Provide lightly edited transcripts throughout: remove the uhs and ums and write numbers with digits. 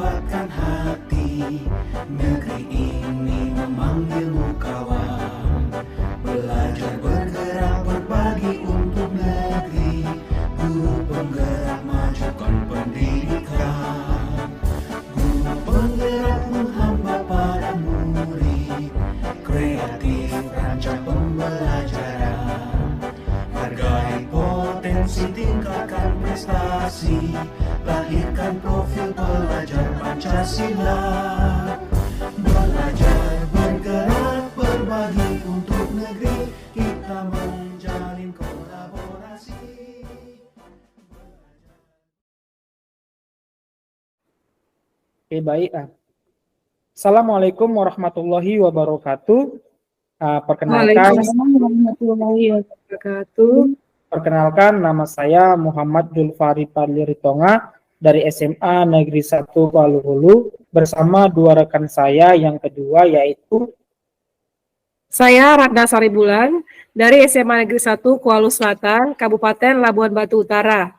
kuatkan hati. Negeri ini memanggilmu kawan. Belajar bergerak berbagi untuk negeri. Guru penggerak majukan pendidikan. Guru penggerak menghamba para murid. Kreatif rancang pembelajaran. Hargai potensi, tingkatkan prestasi. Lahirkan profil pelajar Pancasila. Belajar bergerak berbagi untuk negeri. Kita menjalin kolaborasi. Oke, baik. Assalamualaikum warahmatullahi wabarakatuh. Waalaikumsalam warahmatullahi wabarakatuh. Perkenalkan, nama saya Muhammad Julfari Padliritonga dari SMA Negeri 1 Kuala Hulu bersama dua rekan saya yang kedua yaitu Saya Ratna Saribulan dari SMA Negeri 1 Kuala Selatan, Kabupaten Labuan Batu Utara.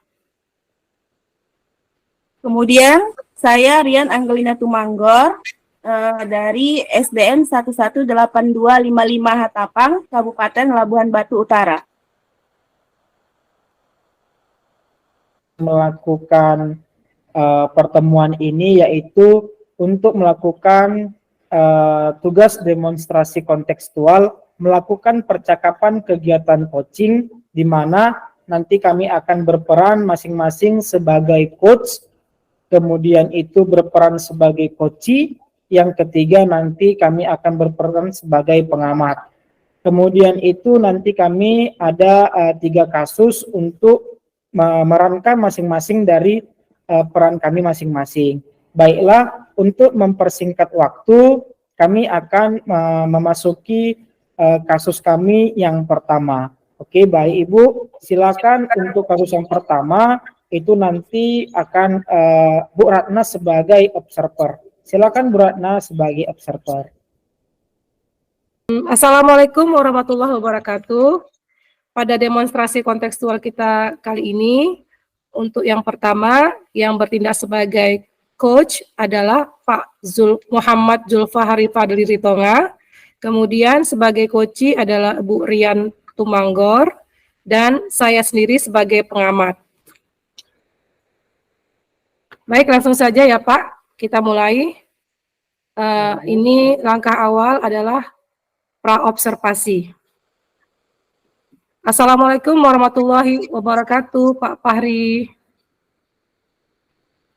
Kemudian saya Rian Angelina Tumanggor dari SDN 118255 Hatapang, Kabupaten Labuan Batu Utara. melakukan pertemuan ini yaitu untuk melakukan tugas demonstrasi kontekstual, melakukan percakapan kegiatan coaching di mana nanti kami akan berperan masing-masing sebagai coach, kemudian itu berperan sebagai coachee, yang ketiga nanti kami akan berperan sebagai pengamat. Kemudian itu nanti kami ada 3 kasus untuk memerankan masing-masing dari peran kami masing-masing. Baiklah, untuk mempersingkat waktu, kami akan memasuki kasus kami yang pertama. Oke, baik Ibu, silakan untuk kasus yang pertama itu nanti akan Bu Ratna sebagai observer. Silakan Bu Ratna sebagai observer. Assalamualaikum warahmatullahi wabarakatuh. Pada demonstrasi kontekstual kita kali ini, untuk yang pertama yang bertindak sebagai coach adalah Pak Muhammad Julfahari Padliritonga. Kemudian sebagai coachee adalah Bu Rian Tumanggor dan saya sendiri sebagai pengamat. Baik, langsung saja ya Pak, kita mulai. Ini langkah awal adalah praobservasi. Assalamualaikum warahmatullahi wabarakatuh, Pak Fahri.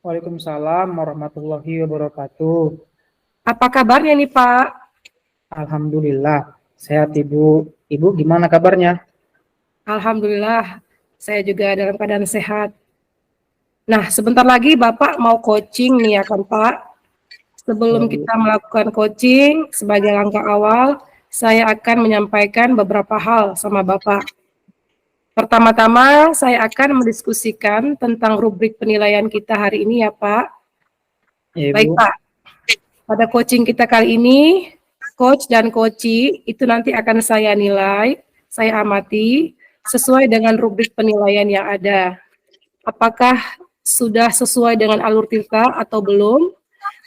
Waalaikumsalam warahmatullahi wabarakatuh. Apa kabarnya nih Pak? Alhamdulillah, sehat Ibu. Ibu gimana kabarnya? Alhamdulillah, saya juga dalam keadaan sehat. Nah, sebentar lagi Bapak mau coaching nih ya kan Pak? Sebelum kita melakukan coaching, sebagai langkah awal, saya akan menyampaikan beberapa hal sama Bapak. Pertama-tama, saya akan mendiskusikan tentang rubrik penilaian kita hari ini ya Pak. Ya, Baik Pak, pada coaching kita kali ini, coach dan coachee itu nanti akan saya nilai, saya amati, sesuai dengan rubrik penilaian yang ada. Apakah sudah sesuai dengan alur kita atau belum?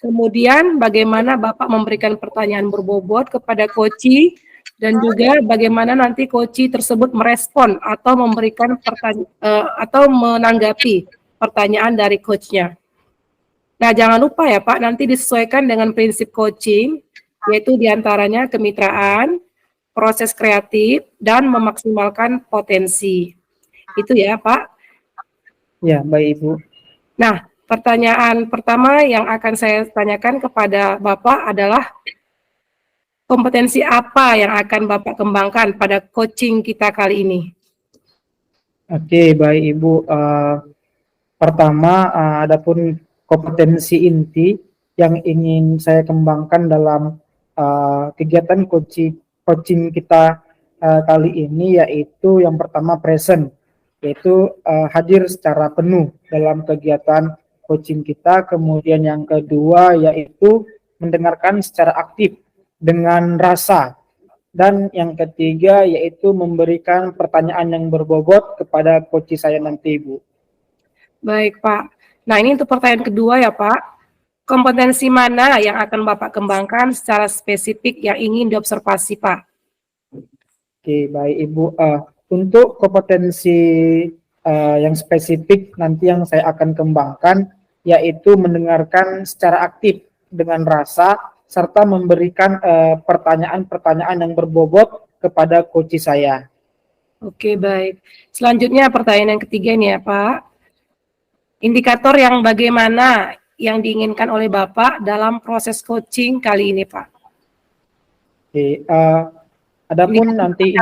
Kemudian bagaimana Bapak memberikan pertanyaan berbobot kepada coachee, dan juga bagaimana nanti coachee tersebut merespon atau memberikan atau menanggapi pertanyaan dari coachnya. Nah, jangan lupa ya Pak, nanti disesuaikan dengan prinsip coaching, yaitu diantaranya kemitraan, proses kreatif, dan memaksimalkan potensi. Itu ya Pak. Ya, baik Ibu. Nah, pertanyaan pertama yang akan saya tanyakan kepada Bapak adalah kompetensi apa yang akan Bapak kembangkan pada coaching kita kali ini? Oke, baik Ibu. Pertama, adapun kompetensi inti yang ingin saya kembangkan dalam kegiatan coaching kita kali ini, yaitu yang pertama present, yaitu hadir secara penuh dalam kegiatan coaching kita. Kemudian yang kedua yaitu mendengarkan secara aktif dengan rasa. Dan yang ketiga yaitu memberikan pertanyaan yang berbobot kepada coach saya nanti, Bu. Baik, Pak. Nah, ini untuk pertanyaan kedua ya, Pak. kompetensi mana yang akan Bapak kembangkan secara spesifik yang ingin diobservasi, Pak? Oke, baik Ibu. Untuk kompetensi yang spesifik nanti yang saya akan kembangkan, yaitu mendengarkan secara aktif dengan rasa, serta memberikan pertanyaan-pertanyaan yang berbobot kepada coach saya. Oke, baik. Selanjutnya pertanyaan yang ketiga nih ya, Pak. Indikator yang bagaimana yang diinginkan oleh Bapak dalam proses coaching kali ini, Pak? Oke, adapun nanti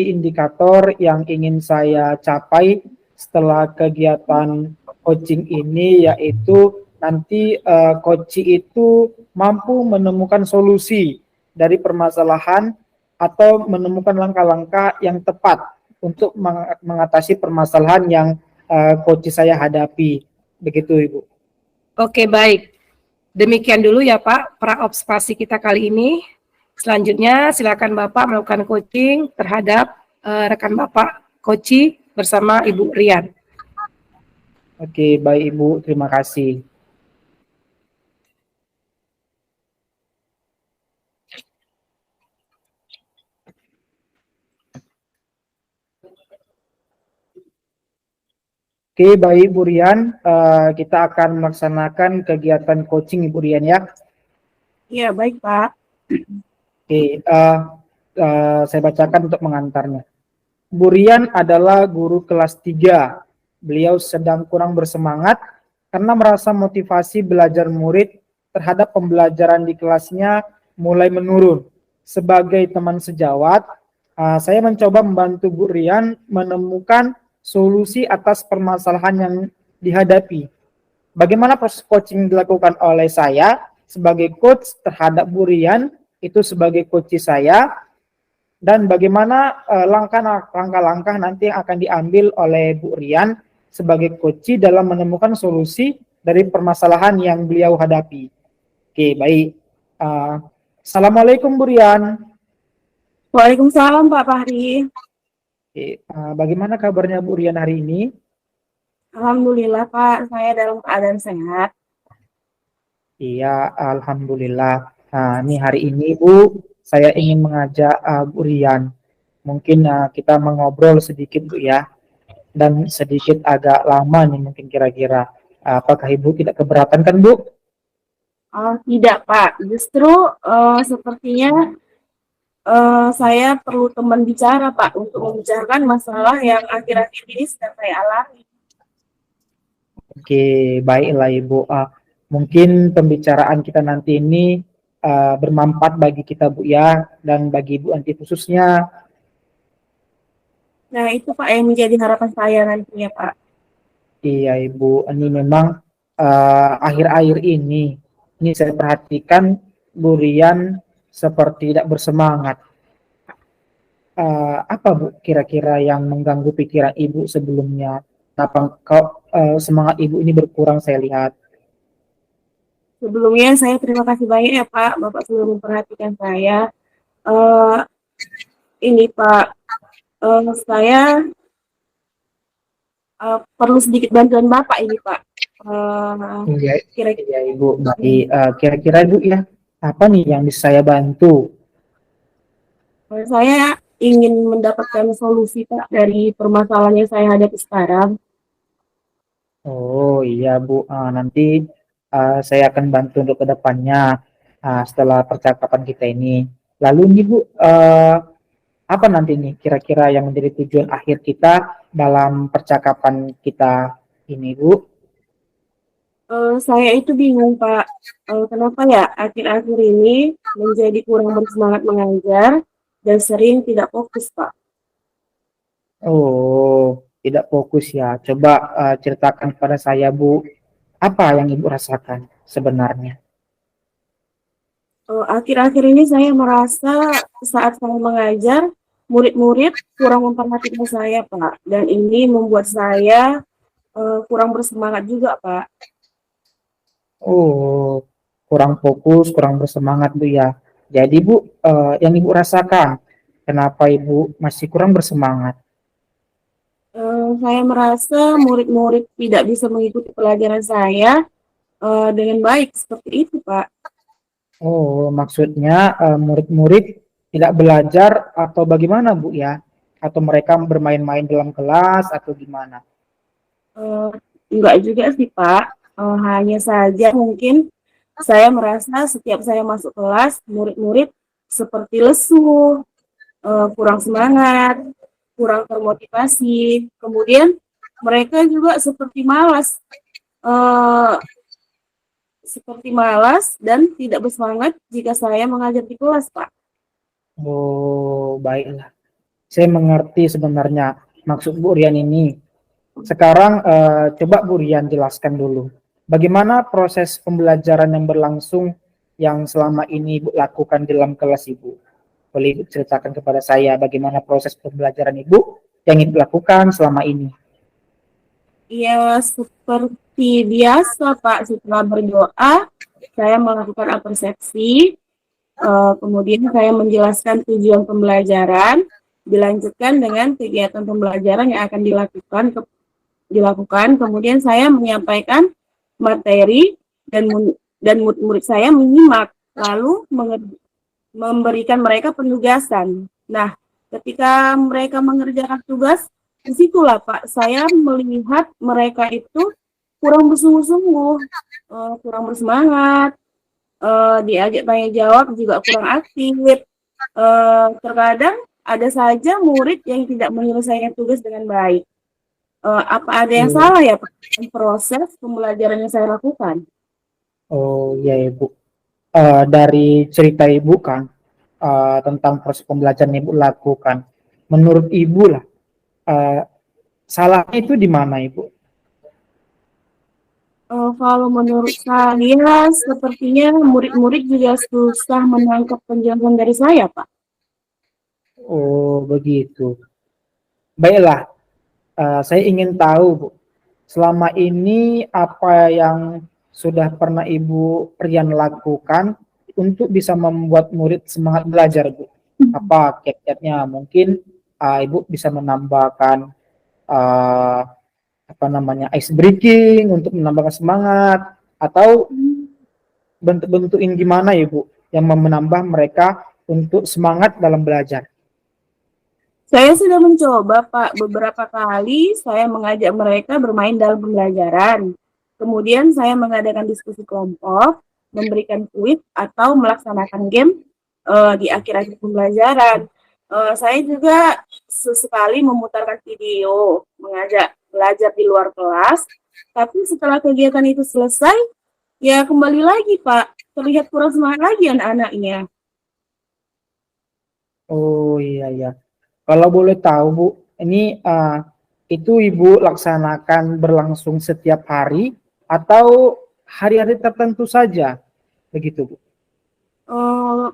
indikator yang ingin saya capai setelah kegiatan coaching ini, yaitu nanti coach itu mampu menemukan solusi dari permasalahan atau menemukan langkah-langkah yang tepat untuk mengatasi permasalahan yang coach saya hadapi. Begitu, Ibu. Oke, baik. Demikian dulu ya Pak, pra-observasi kita kali ini. Selanjutnya silakan Bapak melakukan coaching terhadap rekan Bapak coach bersama Ibu Rian. Oke, baik Ibu, terima kasih. Oke, baik Bu Rian, kita akan melaksanakan kegiatan coaching Ibu Rian ya. Iya, baik Pak. Oke, saya bacakan untuk mengantarnya. Bu Rian adalah guru kelas 3. Beliau sedang kurang bersemangat karena merasa motivasi belajar murid terhadap pembelajaran di kelasnya mulai menurun. Sebagai teman sejawat, saya mencoba membantu Bu Rian menemukan solusi atas permasalahan yang dihadapi. Bagaimana proses coaching dilakukan oleh saya sebagai coach terhadap Bu Rian, itu sebagai coach saya, dan bagaimana langkah-langkah nanti yang akan diambil oleh Bu Rian sebagai coach dalam menemukan solusi dari permasalahan yang beliau hadapi. Oke, baik. Assalamualaikum Bu Rian. Waalaikumsalam Pak Fahri. Oke, bagaimana kabarnya Bu Rian hari ini? Alhamdulillah Pak, saya dalam keadaan sehat. Iya, alhamdulillah. Nah, ini hari ini Bu, saya ingin mengajak Bu Rian. Mungkin kita mengobrol sedikit Bu ya, dan sedikit agak lama nih mungkin kira-kira. Apakah Ibu tidak keberatan kan Bu? Tidak Pak, justru sepertinya saya perlu teman bicara Pak untuk membicarakan masalah yang akhir-akhir ini sedang saya alami. Oke, baiklah Ibu. Mungkin pembicaraan kita nanti ini bermanfaat bagi kita Bu ya, dan bagi Ibu nanti khususnya. Nah itu Pak yang menjadi harapan saya nantinya Pak. Iya Ibu, ini memang akhir-akhir ini saya perhatikan Bu Rian seperti tidak bersemangat. Apa Bu kira-kira yang mengganggu pikiran Ibu sebelumnya? Kenapa semangat Ibu ini berkurang saya lihat? Sebelumnya saya terima kasih banyak ya Pak, Bapak sudah memperhatikan saya. Ini Pak, saya perlu sedikit bantuan Bapak ini Pak. Iya Ibu, baik. Kira-kira Ibu ya, apa nih yang bisa saya bantu? Saya ingin mendapatkan solusi Pak dari permasalahan yang saya hadapi sekarang. Oh iya Bu, nanti saya akan bantu untuk kedepannya setelah percakapan kita ini. Lalu nih Bu, apa nanti nih kira-kira yang menjadi tujuan akhir kita dalam percakapan kita ini Bu? Saya itu bingung Pak, kenapa ya akhir-akhir ini menjadi kurang bersemangat mengajar dan sering tidak fokus Pak. Oh, tidak fokus ya. Coba ceritakan kepada saya Bu, apa yang Ibu rasakan sebenarnya? Akhir-akhir ini saya merasa saat saya mengajar, murid-murid kurang memperhatikan saya Pak, dan ini membuat saya kurang bersemangat juga Pak. Oh, kurang fokus, kurang bersemangat Bu ya. Jadi Bu, yang Ibu rasakan, kenapa Ibu masih kurang bersemangat? Saya merasa murid-murid tidak bisa mengikuti pelajaran saya dengan baik seperti itu, Pak. Oh, maksudnya murid-murid tidak belajar atau bagaimana, Bu ya? Atau mereka bermain-main dalam kelas atau gimana? Eh, enggak juga sih, Pak. Hanya saja mungkin saya merasa setiap saya masuk kelas, murid-murid seperti lesu, kurang semangat, kurang termotivasi. Kemudian mereka juga eh, seperti malas dan tidak bersemangat jika saya mengajar di kelas, Pak. Oh, baiklah. Saya mengerti sebenarnya maksud Bu Rian ini. Sekarang coba Bu Rian jelaskan dulu. Bagaimana proses pembelajaran yang berlangsung yang selama ini Ibu lakukan di dalam kelas Ibu? Boleh Ibu ceritakan kepada saya bagaimana proses pembelajaran Ibu yang Ibu lakukan selama ini? Ya, seperti biasa, Pak. Setelah berdoa, saya melakukan apresiasi, kemudian saya menjelaskan tujuan pembelajaran, dilanjutkan dengan kegiatan pembelajaran yang akan dilakukan. Kemudian saya menyampaikan materi dan murid-murid saya menyimak, lalu memberikan mereka penugasan. Nah, ketika mereka mengerjakan tugas, disitulah Pak, saya melihat mereka itu kurang bersungguh-sungguh, kurang bersemangat, diajak tanya jawab juga kurang aktif. Terkadang ada saja murid yang tidak menyelesaikan tugas dengan baik. Apa ada yang salah ya Pak dengan proses pembelajaran yang saya lakukan? Oh iya Ibu. Dari cerita Ibu kan tentang proses pembelajaran Ibu lakukan. Menurut Ibu lah, salahnya itu di mana Ibu? Kalau menurut saya, sepertinya murid-murid juga susah menangkap penjelasan dari saya, Pak. Oh begitu. Baiklah, saya ingin tahu Bu, selama ini apa yang sudah pernah Ibu Rian lakukan untuk bisa membuat murid semangat belajar Bu? Apa kiat-kiatnya? Mungkin Ibu bisa menambahkan uh, apa namanya ice breaking untuk menambahkan semangat atau bentuk-bentukin gimana Ibu yang menambah mereka untuk semangat dalam belajar? Saya sudah mencoba, Pak. Beberapa kali saya mengajak mereka bermain dalam pembelajaran. Kemudian saya mengadakan diskusi kelompok, memberikan kuis atau melaksanakan game di akhir-akhir pembelajaran. Saya juga sesekali memutarkan video, mengajak belajar di luar kelas. Tapi setelah kegiatan itu selesai, ya kembali lagi, Pak. Terlihat kurang semangat lagi anak-anaknya. Oh iya ya. Kalau boleh tahu Bu, ini itu Ibu laksanakan berlangsung setiap hari atau hari-hari tertentu saja, begitu Bu?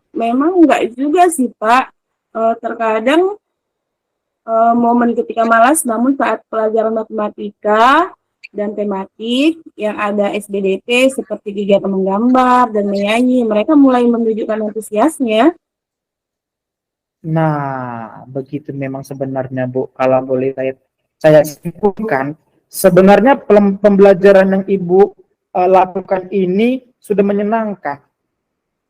Memang enggak juga sih Pak. Terkadang momen ketika malas, namun saat pelajaran matematika dan tematik yang ada SBDP seperti kegiatan menggambar dan menyanyi, mereka mulai menunjukkan antusiasnya. Nah, begitu memang sebenarnya Bu. Kalau boleh saya simpulkan, sebenarnya pembelajaran yang Ibu lakukan ini sudah menyenangkan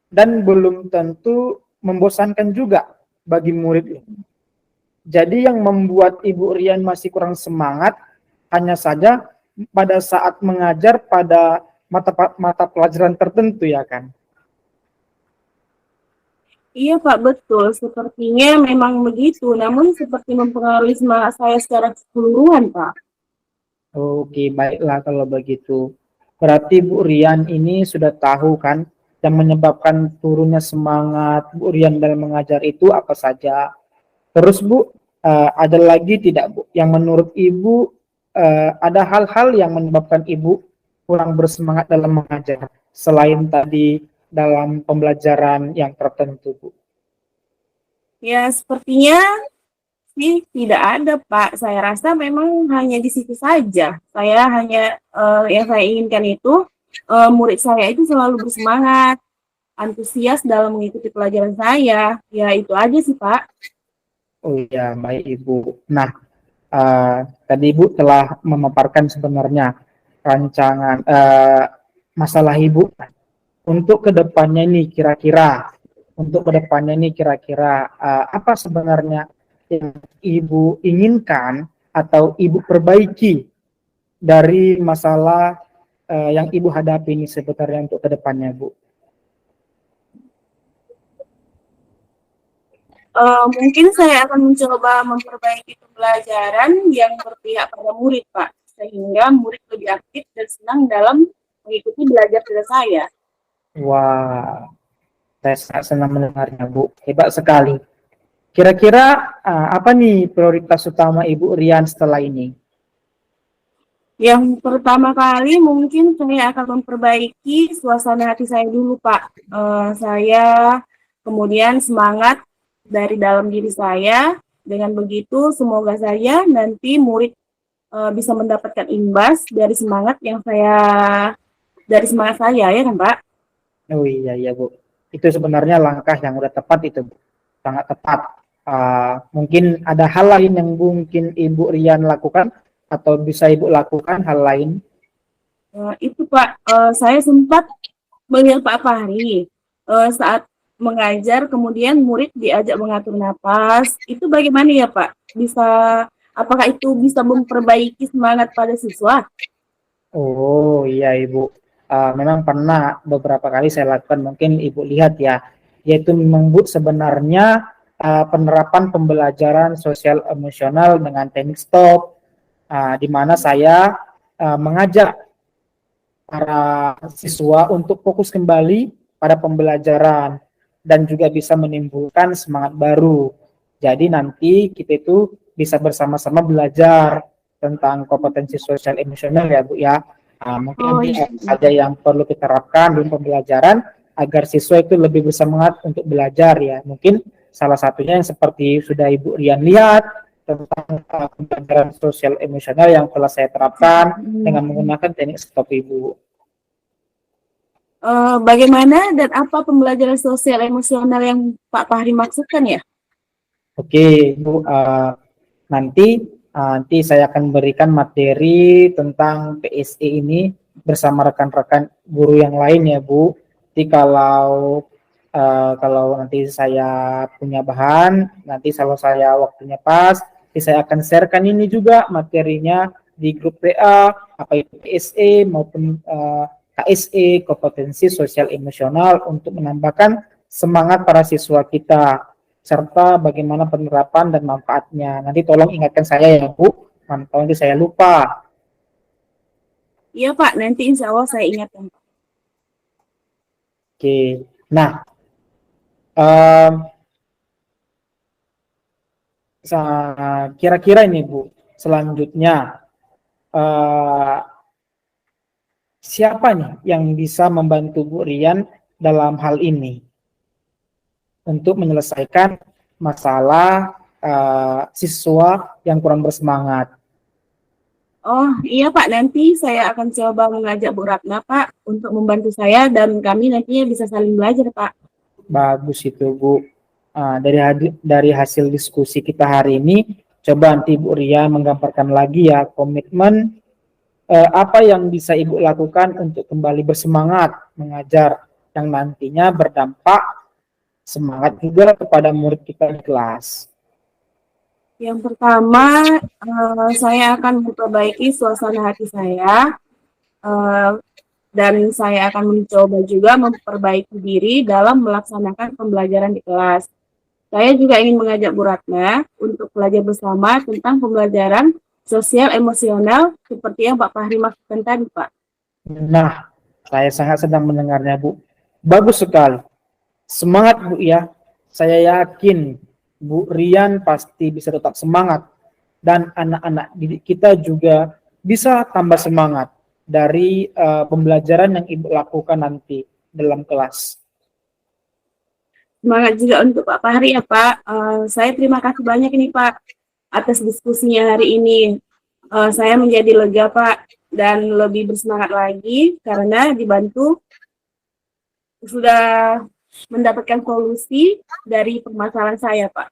dan belum tentu membosankan juga bagi murid. Jadi yang membuat Ibu Rian masih kurang semangat hanya saja pada saat mengajar pada mata pelajaran tertentu ya kan. Iya Pak, betul. Sepertinya memang begitu, namun seperti mempengaruhi semangat saya secara keseluruhan Pak. Oke, baiklah kalau begitu. Berarti Bu Rian ini sudah tahu kan yang menyebabkan turunnya semangat Bu Rian dalam mengajar itu apa saja. Terus Bu, ada lagi tidak Bu yang menurut Ibu ada hal-hal yang menyebabkan Ibu kurang bersemangat dalam mengajar selain tadi dalam pembelajaran yang tertentu Bu? Ya, sepertinya sih tidak ada Pak. Saya rasa memang hanya di situ saja. Saya hanya yang saya inginkan itu murid saya itu selalu bersemangat, antusias dalam mengikuti pelajaran saya. Ya itu aja sih Pak. Oh ya, baik Ibu. Nah, Tadi Ibu telah memaparkan sebenarnya rancangan masalah Ibu untuk kedepannya nih kira-kira apa sebenarnya yang Ibu inginkan atau Ibu perbaiki dari masalah yang Ibu hadapi ini sebenarnya untuk kedepannya, Bu? Mungkin saya akan mencoba memperbaiki pembelajaran yang berpihak pada murid, Pak, sehingga murid lebih aktif dan senang dalam mengikuti belajar dari saya. Wah, saya sangat senang mendengarnya, Bu. Hebat sekali. Kira-kira apa nih prioritas utama Ibu Rian setelah ini? Yang pertama kali mungkin saya akan memperbaiki suasana hati saya dulu, Pak. Saya kemudian semangat dari dalam diri saya. Dengan begitu, semoga saya nanti murid bisa mendapatkan imbas dari semangat saya, ya kan, Pak? Oh iya, iya, Bu. Itu sebenarnya langkah yang udah tepat itu, Bu. Sangat tepat. Mungkin ada hal lain yang mungkin Ibu Rian lakukan atau bisa Ibu lakukan hal lain? Itu, Pak, saya sempat melihat Pak Fahri saat mengajar, kemudian murid diajak mengatur napas. Itu bagaimana ya, Pak? Apakah itu bisa memperbaiki semangat pada siswa? Oh iya, Ibu. Memang pernah beberapa kali saya lakukan, mungkin Ibu lihat ya, yaitu membuat sebenarnya penerapan pembelajaran sosial emosional dengan teknik stop, di mana saya mengajak para siswa untuk fokus kembali pada pembelajaran dan juga bisa menimbulkan semangat baru. Jadi nanti kita itu bisa bersama-sama belajar tentang kompetensi sosial emosional ya, Bu ya. Mungkin Oh nanti iya. ada yang perlu kita terapkan dalam pembelajaran agar siswa itu lebih bersemangat untuk belajar ya. Mungkin salah satunya yang seperti sudah Ibu Rian lihat tentang pembelajaran sosial emosional yang telah saya terapkan dengan menggunakan teknik stop, Ibu. Bagaimana dan apa pembelajaran sosial emosional yang Pak Fahri maksudkan ya? Oke, Bu. Nanti saya akan berikan materi tentang PSE ini bersama rekan-rekan guru yang lain ya, Bu. Jadi kalau nanti saya punya bahan, nanti kalau saya waktunya pas, nanti saya akan sharekan ini juga materinya di grup PA, apa itu PSE maupun KSE, kompetensi sosial emosional, untuk menambahkan semangat para siswa kita serta bagaimana penerapan dan manfaatnya. Nanti tolong ingatkan saya ya, Bu. Nanti saya lupa. Iya, Pak, nanti insya Allah saya ingatkan. Oke. Nah, kira-kira ini, Bu, selanjutnya siapa nih yang bisa membantu Bu Rian dalam hal ini untuk menyelesaikan masalah siswa yang kurang bersemangat? Oh iya, Pak, nanti saya akan coba mengajak Bu Ratna, Pak, untuk membantu saya dan kami nantinya bisa saling belajar, Pak. Bagus itu, Bu. Dari hasil diskusi kita hari ini, coba nanti Bu Rian menggambarkan lagi ya komitmen apa yang bisa Ibu lakukan untuk kembali bersemangat mengajar yang nantinya berdampak semangat juga kepada murid kita di kelas. Yang pertama, saya akan memperbaiki suasana hati saya, dan saya akan mencoba juga memperbaiki diri dalam melaksanakan pembelajaran di kelas. Saya juga ingin mengajak Bu Ratna untuk belajar bersama tentang pembelajaran sosial emosional seperti yang Pak Fahri maksudkan tadi, Pak. Nah, saya sangat sedang mendengarnya, Bu. Bagus sekali. Semangat, Bu ya. Saya yakin Bu Rian pasti bisa tetap semangat dan anak-anak didik kita juga bisa tambah semangat dari pembelajaran yang Ibu lakukan nanti dalam kelas. Semangat juga untuk Pak Fahri ya, Pak. Saya terima kasih banyak ini, Pak, atas diskusinya hari ini. Saya menjadi lega, Pak, dan lebih bersemangat lagi karena dibantu sudah mendapatkan solusi dari permasalahan saya, Pak.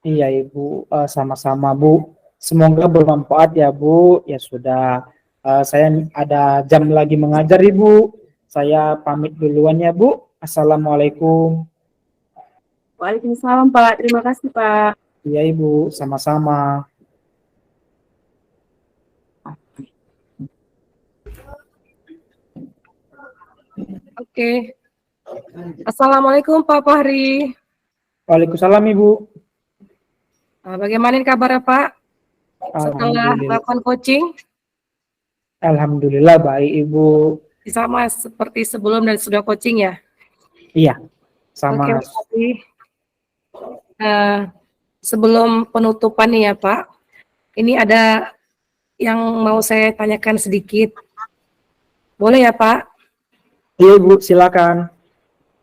Iya, Ibu, sama-sama, Bu. Semoga bermanfaat ya Bu. Ya sudah, saya ada jam lagi mengajar Ibu. Saya pamit duluan ya Bu. Assalamualaikum. Waalaikumsalam Pak. Terima kasih Pak. Iya Ibu, sama-sama. Oke. Assalamualaikum Pak Fahri. Waalaikumsalam Ibu. Bagaimana kabarnya Pak setelah Alhamdulillah. melakukan coaching? Alhamdulillah baik Ibu. Sama seperti sebelum dan sudah coaching ya? Iya, sama. Oke, Pak Fahri. Sebelum penutupan nih ya Pak, ini ada yang mau saya tanyakan sedikit. Boleh ya Pak? Iya Ibu, silakan.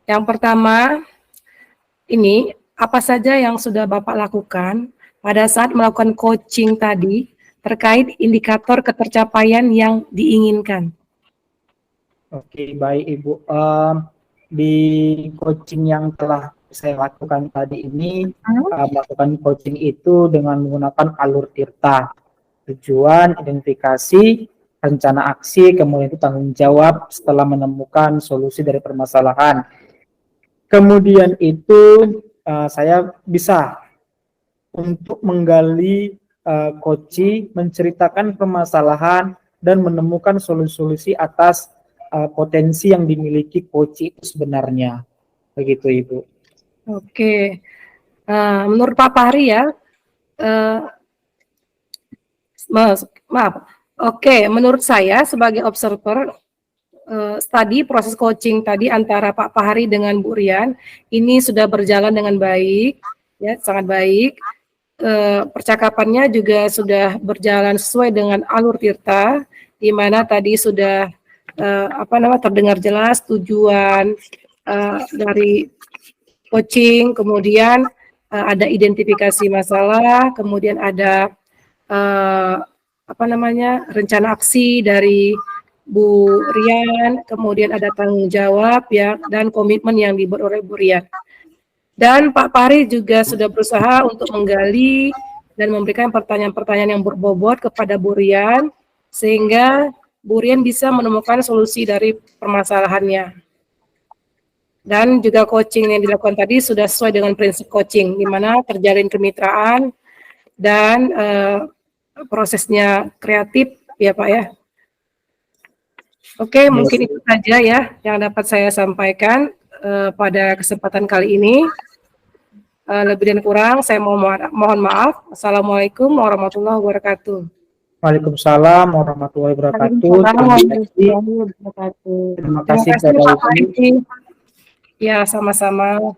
Yang pertama, ini apa saja yang sudah Bapak lakukan pada saat melakukan coaching tadi terkait indikator ketercapaian yang diinginkan? Oke, baik Ibu. Di coaching yang telah saya lakukan tadi ini, melakukan coaching itu dengan menggunakan alur tirta. Tujuan, identifikasi, rencana aksi, kemudian itu tanggung jawab setelah menemukan solusi dari permasalahan. Kemudian itu saya bisa untuk menggali coaching, menceritakan permasalahan, dan menemukan solusi-solusi atas potensi yang dimiliki coach itu sebenarnya. Begitu Ibu. Oke. Menurut Pak Fahri ya, maaf. Oke, menurut saya sebagai observer, tadi proses coaching tadi antara Pak Fahri dengan Bu Rian ini sudah berjalan dengan baik, ya sangat baik. Percakapannya juga sudah berjalan sesuai dengan alur tirta, di mana tadi sudah terdengar jelas tujuan dari coaching, kemudian ada identifikasi masalah, kemudian ada rencana aksi dari Bu Rian, kemudian ada tanggung jawab ya dan komitmen yang dibuat oleh Bu Rian. Dan Pak Fahri juga sudah berusaha untuk menggali dan memberikan pertanyaan-pertanyaan yang berbobot kepada Bu Rian sehingga Bu Rian bisa menemukan solusi dari permasalahannya. Dan juga coaching yang dilakukan tadi sudah sesuai dengan prinsip coaching, di mana terjalin kemitraan dan prosesnya kreatif, ya Pak ya. Oke, mungkin itu saja ya yang dapat saya sampaikan pada kesempatan kali ini. Lebih dan kurang saya mohon maaf. Assalamualaikum warahmatullahi wabarakatuh. Waalaikumsalam warahmatullahi wabarakatuh. Terima kasih kepada Pak Fahri. Ya, sama-sama.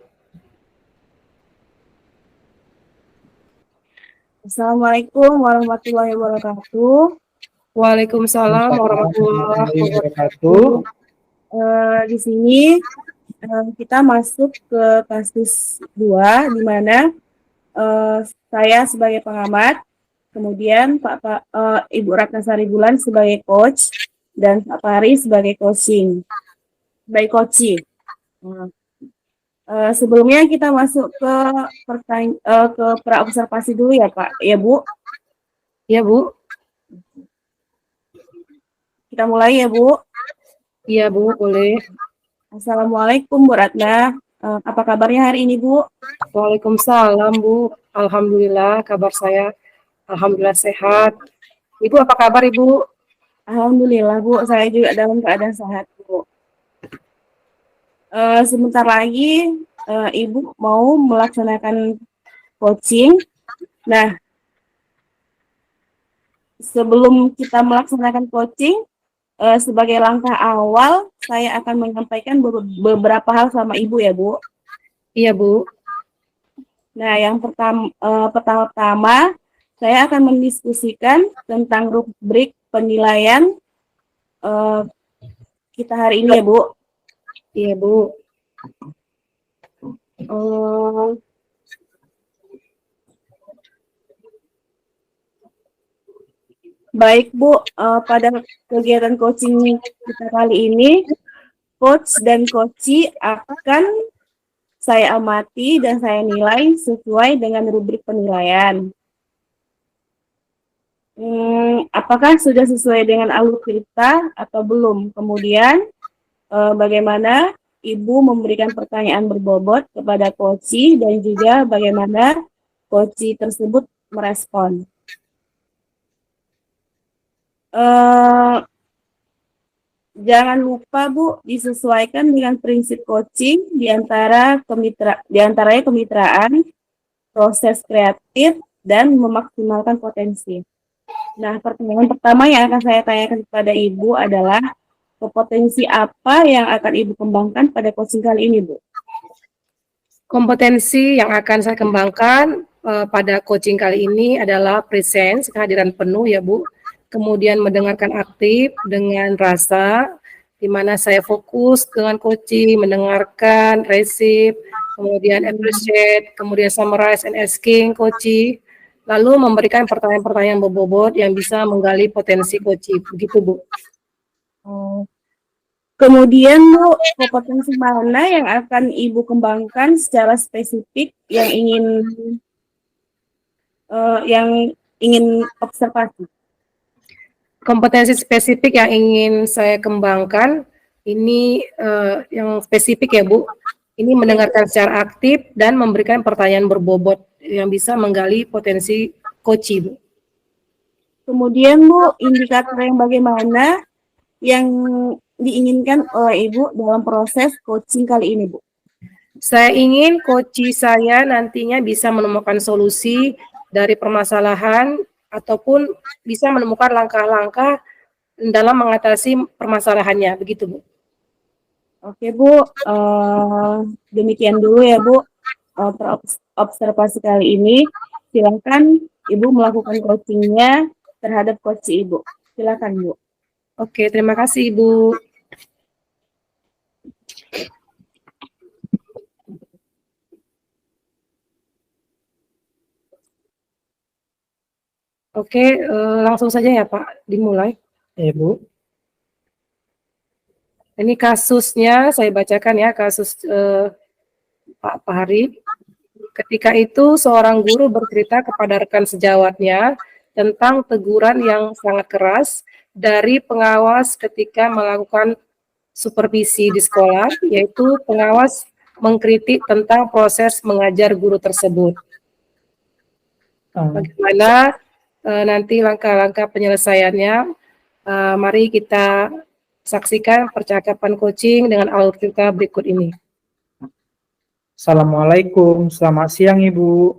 Assalamualaikum warahmatullahi wabarakatuh. Waalaikumsalam warahmatullahi wabarakatuh. Di sini kita masuk ke kasus 2 di mana saya sebagai pengamat, kemudian Ibu Ratna Sari Bulan sebagai coach dan Pak Fahri sebagai coaching. Sebelumnya kita masuk ke praobservasi dulu ya Pak, ya Bu. Ya Bu. Kita mulai ya Bu. Iya Bu, boleh. Assalamualaikum Bu Ratna. Apa kabarnya hari ini Bu? Waalaikumsalam Bu. Alhamdulillah kabar saya. Alhamdulillah sehat. Ibu apa kabar Ibu? Alhamdulillah Bu, saya juga dalam keadaan sehat Bu. Sebentar lagi Ibu mau melaksanakan coaching. Nah, sebelum kita melaksanakan coaching, sebagai langkah awal, saya akan menyampaikan beberapa hal sama Ibu ya Bu. Iya Bu. Nah, yang pertama-tama saya akan mendiskusikan tentang rubrik penilaian kita hari ini ya Bu. Iya Bu. Baik Bu, pada kegiatan coaching kita kali ini, coach dan coachee akan saya amati dan saya nilai sesuai dengan rubrik penilaian. apakah sudah sesuai dengan alur cerita atau belum? Kemudian bagaimana Ibu memberikan pertanyaan berbobot kepada Koci dan juga bagaimana Koci tersebut merespon. Eh, Jangan lupa Bu, disesuaikan dengan prinsip coaching di antaranya kemitraan, proses kreatif, dan memaksimalkan potensi. Nah, pertanyaan pertama yang akan saya tanyakan kepada Ibu adalah kompetensi apa yang akan Ibu kembangkan pada coaching kali ini, Bu? Kompetensi yang akan saya kembangkan pada coaching kali ini adalah presence, kehadiran penuh ya Bu. Kemudian mendengarkan aktif dengan rasa, di mana saya fokus dengan coaching, mendengarkan, receive, kemudian appreciate, kemudian summarize and asking coaching, lalu memberikan pertanyaan-pertanyaan berbobot yang bisa menggali potensi coaching. Begitu Bu. Kemudian Bu, kompetensi mana yang akan Ibu kembangkan secara spesifik yang ingin observasi? Kompetensi spesifik yang ingin saya kembangkan ini yang spesifik ya Bu. Ini mendengarkan secara aktif dan memberikan pertanyaan berbobot yang bisa menggali potensi coaching Bu. Kemudian Bu, indikator yang bagaimana yang diinginkan oleh Ibu dalam proses coaching kali ini Bu? Saya ingin coaching saya nantinya bisa menemukan solusi dari permasalahan ataupun bisa menemukan langkah-langkah dalam mengatasi permasalahannya, begitu Bu. Oke Bu, demikian dulu ya Bu observasi kali ini. Silakan Ibu melakukan coachingnya terhadap coach Ibu. Silakan Bu. Oke, terima kasih Ibu. Oke, langsung saja ya Pak, dimulai. Ya Bu. Ini kasusnya saya bacakan ya, kasus Pak Fahri. Ketika itu seorang guru bercerita kepada rekan sejawatnya tentang teguran yang sangat keras dari pengawas ketika melakukan supervisi di sekolah, yaitu pengawas mengkritik tentang proses mengajar guru tersebut. Bagaimana nanti langkah-langkah penyelesaiannya? Mari kita saksikan percakapan coaching dengan alur cerita berikut ini. Assalamualaikum, selamat siang Ibu.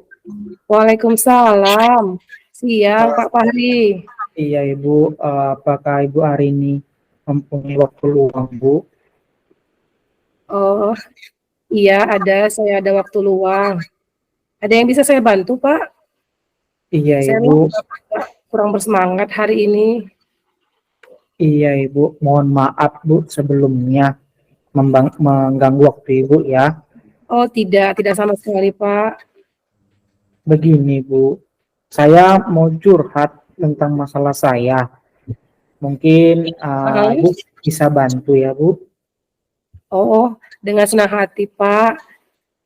Waalaikumsalam. Siang Pak Fahri. Iya Ibu, apakah Ibu hari ini mempunyai waktu luang Bu? Oh, iya ada, saya ada waktu luang. Ada yang bisa saya bantu Pak? Iya Saya Ibu. kurang bersemangat hari ini. Iya Ibu, mohon maaf Bu sebelumnya mengganggu waktu Ibu ya. Oh tidak sama sekali Pak. Begini Bu, saya mau curhat tentang masalah saya. Mungkin Ibu bisa bantu ya Bu. Oh, dengan senang hati Pak.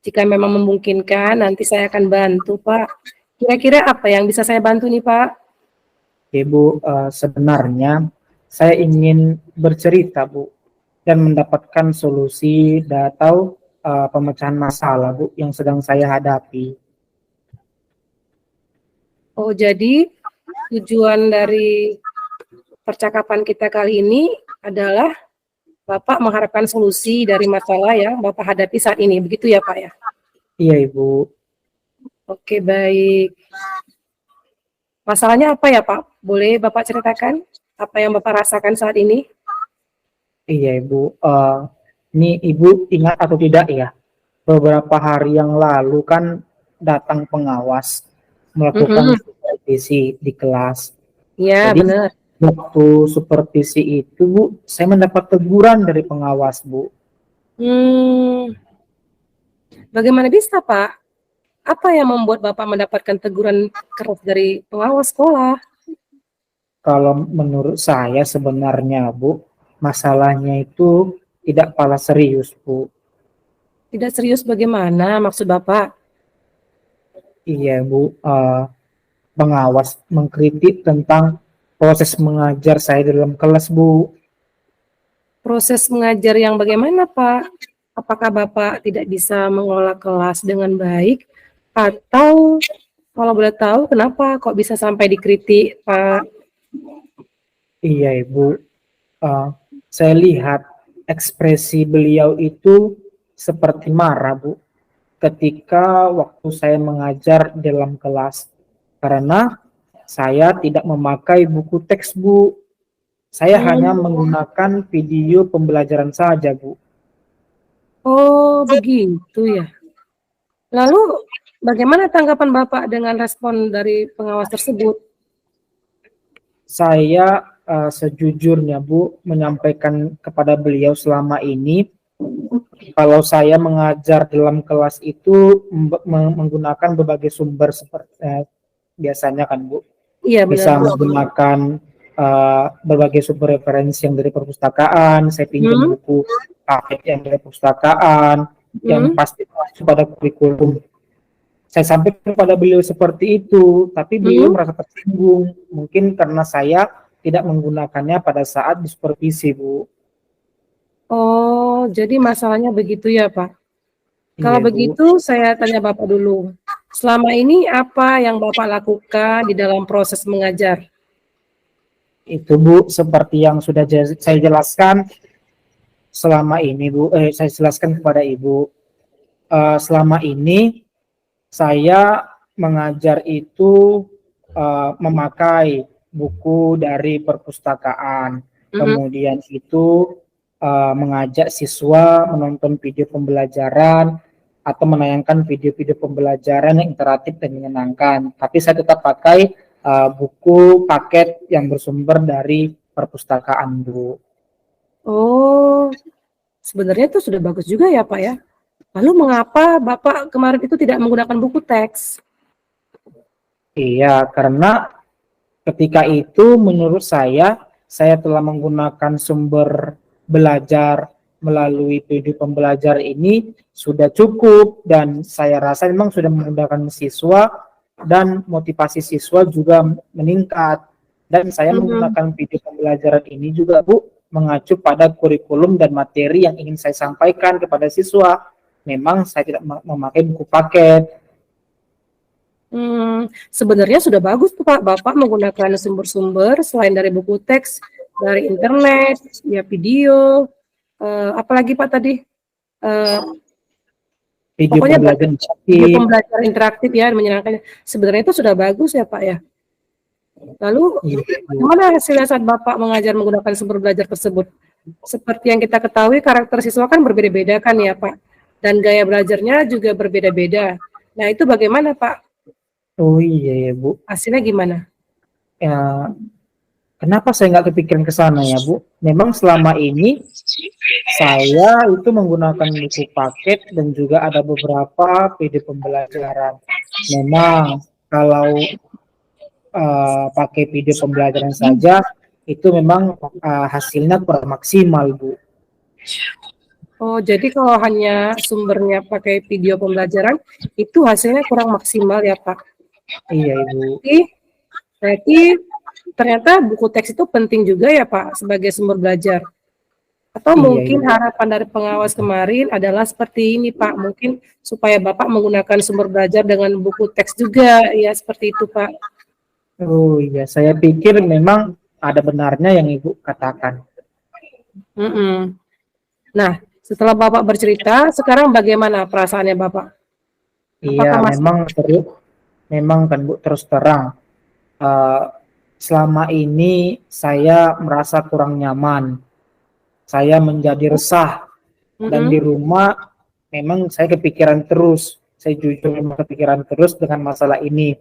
Jika memang memungkinkan, nanti saya akan bantu Pak. Kira-kira apa yang bisa saya bantu nih Pak? Ibu, sebenarnya saya ingin bercerita Bu dan mendapatkan solusi atau pemecahan masalah Bu yang sedang saya hadapi. Oh, jadi tujuan dari percakapan kita kali ini adalah Bapak mengharapkan solusi dari masalah yang Bapak hadapi saat ini, begitu ya Pak ya? Iya Ibu. Oke, baik. Masalahnya apa ya Pak? Boleh Bapak ceritakan apa yang Bapak rasakan saat ini? Iya Ibu. Ini Ibu ingat atau tidak ya? Beberapa hari yang lalu kan datang pengawas melakukan supervisi di kelas. Iya, Jadi, benar. waktu supervisi itu Bu, saya mendapat teguran dari pengawas Bu. Bagaimana bisa Pak? Apa yang membuat Bapak mendapatkan teguran keras dari pengawas sekolah? Kalau menurut saya sebenarnya Bu, masalahnya itu tidak kalah serius Bu. Tidak serius bagaimana maksud Bapak? Iya Bu, pengawas mengkritik tentang proses mengajar saya dalam kelas, Bu. Proses mengajar yang bagaimana, Pak? Apakah Bapak tidak bisa mengelola kelas dengan baik? Atau kalau boleh tahu kenapa kok bisa sampai dikritik, Pak? Iya, Ibu. Eh, saya lihat ekspresi beliau itu seperti marah, Bu, ketika waktu saya mengajar dalam kelas. Karena saya tidak memakai buku teks, Bu. Saya hanya menggunakan video pembelajaran saja, Bu. Oh, begitu ya. Lalu bagaimana tanggapan Bapak dengan respon dari pengawas tersebut? Saya sejujurnya, Bu, menyampaikan kepada beliau selama ini, kalau saya mengajar dalam kelas itu menggunakan berbagai sumber seperti biasanya kan, Bu. Iya, benar. Bisa menggunakan berbagai sumber referensi yang dari perpustakaan, saya pinjam buku paket yang dari perpustakaan, yang pasti masuk pada kurikulum. Saya sampaikan kepada beliau seperti itu, tapi beliau merasa tersinggung, mungkin karena saya tidak menggunakannya pada saat disupervisi, Bu. Oh, jadi masalahnya begitu ya, Pak. Kalau Iya, Bu. begitu, saya tanya Bapak dulu. Selama ini apa yang Bapak lakukan di dalam proses mengajar? Itu, Bu, seperti yang sudah saya jelaskan selama ini, Bu. Saya jelaskan kepada Ibu. Selama ini saya mengajar itu memakai buku dari perpustakaan. Kemudian itu mengajak siswa menonton video pembelajaran atau menayangkan video-video pembelajaran yang interaktif dan menyenangkan. Tapi saya tetap pakai buku paket yang bersumber dari perpustakaan, Bu. Oh, sebenarnya itu sudah bagus juga ya, Pak ya. Lalu mengapa Bapak kemarin itu tidak menggunakan buku teks? Iya, karena ketika itu menurut saya telah menggunakan sumber belajar melalui video pembelajar ini sudah cukup, dan saya rasa memang sudah memudahkan siswa dan motivasi siswa juga meningkat. Dan saya menggunakan video pembelajaran ini juga, Bu, mengacu pada kurikulum dan materi yang ingin saya sampaikan kepada siswa. Memang saya tidak memakai buku paket. Sebenarnya sudah bagus tuh Pak, Bapak menggunakan sumber-sumber selain dari buku teks, dari internet, ya video, apalagi Pak tadi? Video Pokoknya pembelajaran interaktif ya, menyenangkan. Sebenarnya itu sudah bagus ya Pak ya. Lalu bagaimana hasilnya saat Bapak mengajar menggunakan sumber belajar tersebut? Seperti yang kita ketahui, karakter siswa kan berbeda-beda kan ya Pak, dan gaya belajarnya juga berbeda-beda. Nah itu bagaimana Pak? Oh iya ya, Bu. Hasilnya gimana? Ya, kenapa saya nggak kepikiran ke sana ya, Bu? Memang selama ini saya itu menggunakan buku paket dan juga ada beberapa video pembelajaran. Memang kalau pakai video pembelajaran saja itu memang hasilnya kurang maksimal, Bu. Oh, jadi kalau hanya sumbernya pakai video pembelajaran itu hasilnya kurang maksimal ya Pak? Iya, Ibu. Berarti ternyata buku teks itu penting juga ya Pak sebagai sumber belajar. Atau mungkin harapan dari pengawas kemarin adalah seperti ini Pak, mungkin supaya Bapak menggunakan sumber belajar dengan buku teks juga, ya seperti itu Pak. Oh iya, saya pikir memang ada benarnya yang Ibu katakan. Nah, setelah Bapak bercerita, sekarang bagaimana perasaannya Bapak? Iya, memang kan Bu, terus terang. Selama ini saya merasa kurang nyaman. Saya menjadi resah. Dan di rumah memang saya kepikiran terus. Saya jujur memang kepikiran terus dengan masalah ini.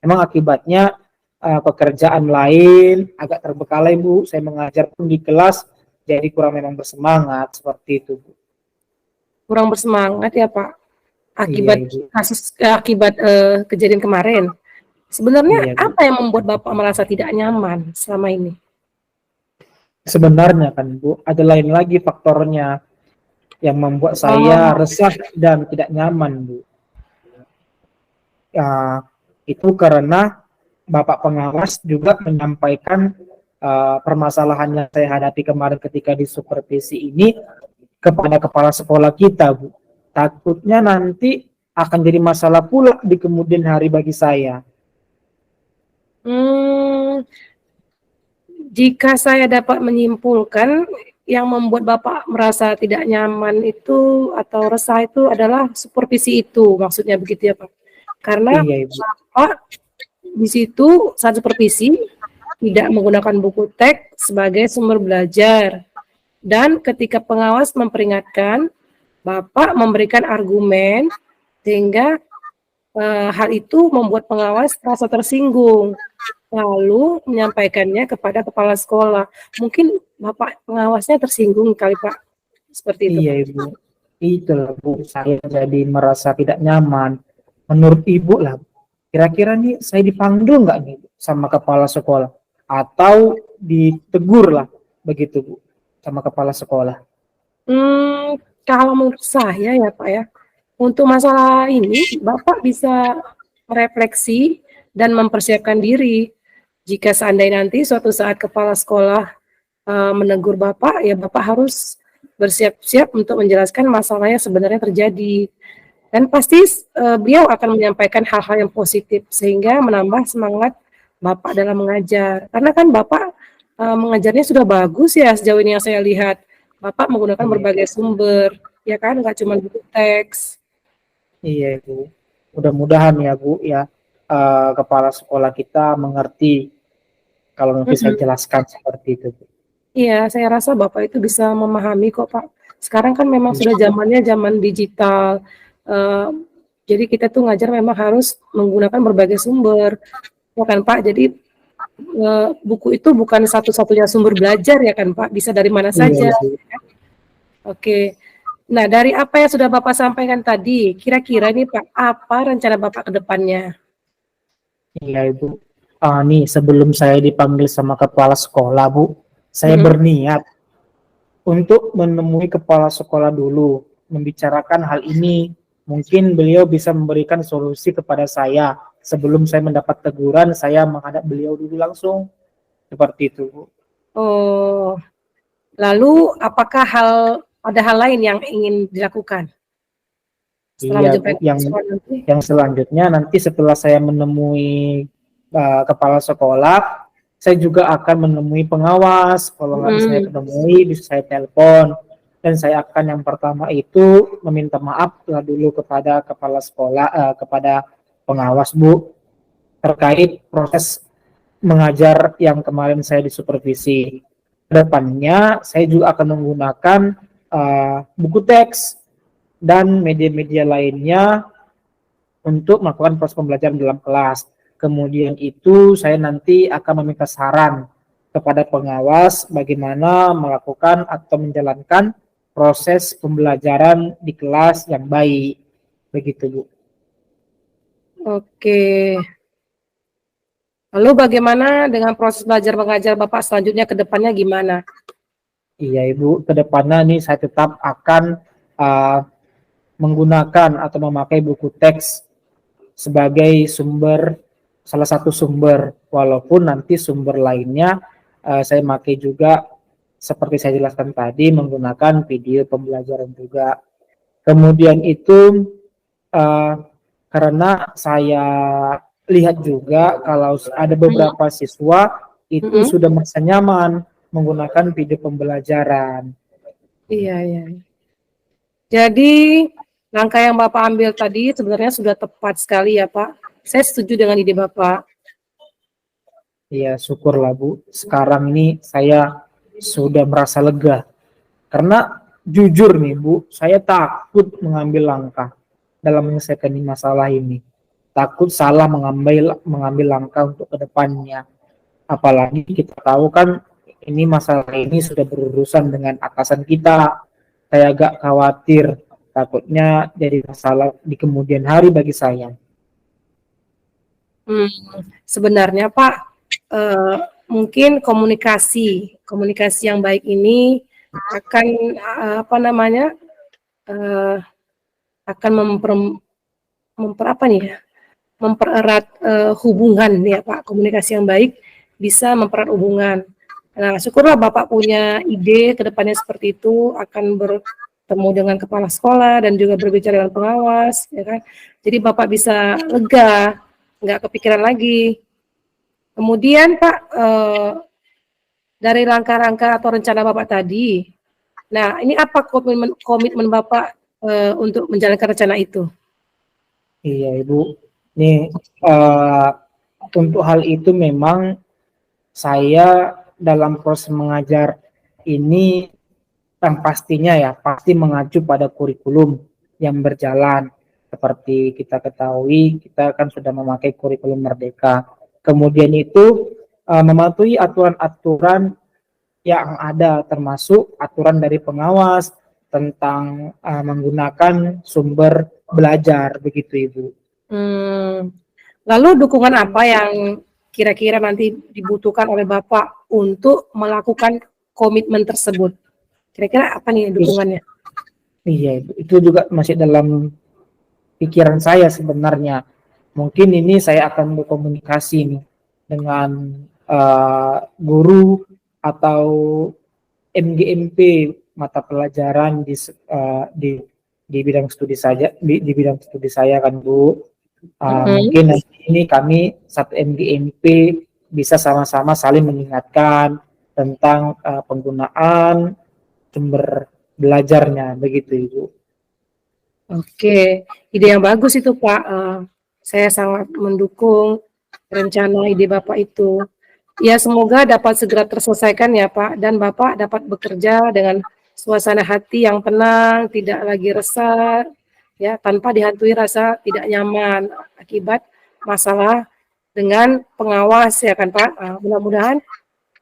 Memang akibatnya pekerjaan lain agak terbengkalai, Bu. Saya mengajar pun di kelas jadi kurang memang bersemangat seperti itu, Bu. Kurang bersemangat ya Pak akibat akibat kejadian kemarin. Sebenarnya apa yang membuat Bapak merasa tidak nyaman selama ini? Sebenarnya kan Bu, ada lain lagi faktornya yang membuat saya resah dan tidak nyaman, Bu. Itu karena Bapak pengawas juga menyampaikan permasalahan yang saya hadapi kemarin ketika di supervisi ini kepada kepala sekolah kita, Bu. Takutnya nanti akan jadi masalah pula di kemudian hari bagi saya. Hmm, jika saya dapat menyimpulkan, yang membuat Bapak merasa tidak nyaman itu atau resah itu adalah supervisi itu, maksudnya begitu ya Pak? Karena Iya, Ibu. Bapak di situ saat supervisi tidak menggunakan buku teks sebagai sumber belajar. Dan ketika pengawas memperingatkan, Bapak memberikan argumen sehingga hal itu membuat pengawas merasa tersinggung. Lalu menyampaikannya kepada kepala sekolah. Mungkin Bapak pengawasnya tersinggung kali Pak. Seperti itu. Iya, Ibu. Itulah, Bu. Saya jadi merasa tidak nyaman. Menurut Ibu lah, kira-kira nih saya dipanggil nggak nih sama kepala sekolah? Atau ditegur lah, begitu, Bu, sama kepala sekolah? Kalau menurut saya ya Pak ya, untuk masalah ini Bapak bisa merefleksi dan mempersiapkan diri. Jika seandainya nanti suatu saat kepala sekolah menegur Bapak, ya Bapak harus bersiap-siap untuk menjelaskan masalah yang sebenarnya terjadi. Dan pasti beliau akan menyampaikan hal-hal yang positif sehingga menambah semangat Bapak dalam mengajar. Karena kan Bapak mengajarnya sudah bagus ya sejauh ini yang saya lihat. Bapak menggunakan berbagai sumber, ya kan, nggak cuma buku teks. Iya, Bu. Mudah-mudahan ya, Bu, ya, kepala sekolah kita mengerti kalau nanti saya jelaskan seperti itu, Bu. Iya, saya rasa Bapak itu bisa memahami kok, Pak. Sekarang kan memang sudah zamannya zaman digital. Jadi kita tuh ngajar memang harus menggunakan berbagai sumber, ya kan, Pak? Jadi buku itu bukan satu-satunya sumber belajar, ya kan, Pak? Bisa dari mana saja. Iya, Bu. Oke. Nah, dari apa yang sudah Bapak sampaikan tadi, kira-kira nih, Pak, apa rencana Bapak ke depannya? Iya, Ibu. Nih, sebelum saya dipanggil sama kepala sekolah, Bu, saya berniat untuk menemui kepala sekolah dulu, membicarakan hal ini. Mungkin beliau bisa memberikan solusi kepada saya. Sebelum saya mendapat teguran, saya menghadap beliau dulu langsung. Seperti itu, Bu. Oh, lalu apakah ada hal lain yang ingin dilakukan setelah Iya, menjumpai Bu. sekolah nanti? Yang selanjutnya nanti setelah saya menemui kepala sekolah, saya juga akan menemui pengawas. Kalau nggak bisa saya temui, bisa saya telepon. Dan saya akan yang pertama itu meminta maaf lah dulu kepada kepala sekolah, kepada pengawas, Bu, terkait proses mengajar yang kemarin saya disupervisi. Kedepannya saya juga akan menggunakan buku teks dan media-media lainnya untuk melakukan proses pembelajaran dalam kelas. Kemudian itu saya nanti akan meminta saran kepada pengawas bagaimana melakukan atau menjalankan proses pembelajaran di kelas yang baik. Begitu, Bu. Oke. Lalu bagaimana dengan proses belajar mengajar Bapak selanjutnya ke depannya gimana? Iya, Ibu. Kedepannya nih saya tetap akan menggunakan atau memakai buku teks sebagai salah satu sumber, walaupun nanti sumber lainnya saya pakai juga seperti saya jelaskan tadi menggunakan video pembelajaran juga. Kemudian itu karena saya lihat juga kalau ada beberapa siswa itu sudah merasa nyaman menggunakan video pembelajaran. Iya, iya. Jadi langkah yang Bapak ambil tadi sebenarnya sudah tepat sekali ya Pak. Saya setuju dengan ide Bapak. Iya, syukurlah, Bu. Sekarang ini saya sudah merasa lega. Karena jujur nih, Bu, saya takut mengambil langkah dalam menyelesaikan masalah ini. Takut salah mengambil langkah untuk kedepannya. Apalagi kita tahu kan ini masalah ini sudah berurusan dengan atasan kita. Saya agak khawatir, takutnya jadi masalah di kemudian hari bagi saya. Sebenarnya Pak, mungkin komunikasi yang baik ini akan akan mempererat hubungan ya Pak, komunikasi yang baik bisa mempererat hubungan. Nah, syukurlah Bapak punya ide ke depannya seperti itu, akan bertemu dengan kepala sekolah dan juga berbicara dengan pengawas, ya kan. Jadi Bapak bisa lega, nggak kepikiran lagi. Kemudian Pak, dari langkah-langkah atau rencana Bapak tadi, nah ini apa komitmen Bapak untuk menjalankan rencana itu? Iya Ibu, nih untuk hal itu memang saya dalam proses mengajar ini yang pastinya ya pasti mengacu pada kurikulum yang berjalan. Seperti kita ketahui, kita kan sudah memakai kurikulum Merdeka. Kemudian itu mematuhi aturan-aturan yang ada, termasuk aturan dari pengawas tentang menggunakan sumber belajar, begitu Ibu. Lalu dukungan apa yang kira-kira nanti dibutuhkan oleh Bapak untuk melakukan komitmen tersebut? Kira-kira apa nih dukungannya? Iya, itu juga masih dalam pikiran saya sebenarnya. Mungkin ini saya akan berkomunikasi nih dengan guru atau MGMP mata pelajaran di bidang studi saja di bidang studi saya kan Bu. Mungkin nanti ini kami satu MGMP bisa sama-sama saling mengingatkan tentang penggunaan sumber belajarnya, begitu Ibu. Oke, ide yang bagus itu Pak. Saya sangat mendukung rencana ide Bapak itu. Ya semoga dapat segera terselesaikan ya Pak, dan Bapak dapat bekerja dengan suasana hati yang tenang, tidak lagi resah, ya tanpa dihantui rasa tidak nyaman akibat masalah dengan pengawas ya kan Pak. Mudah-mudahan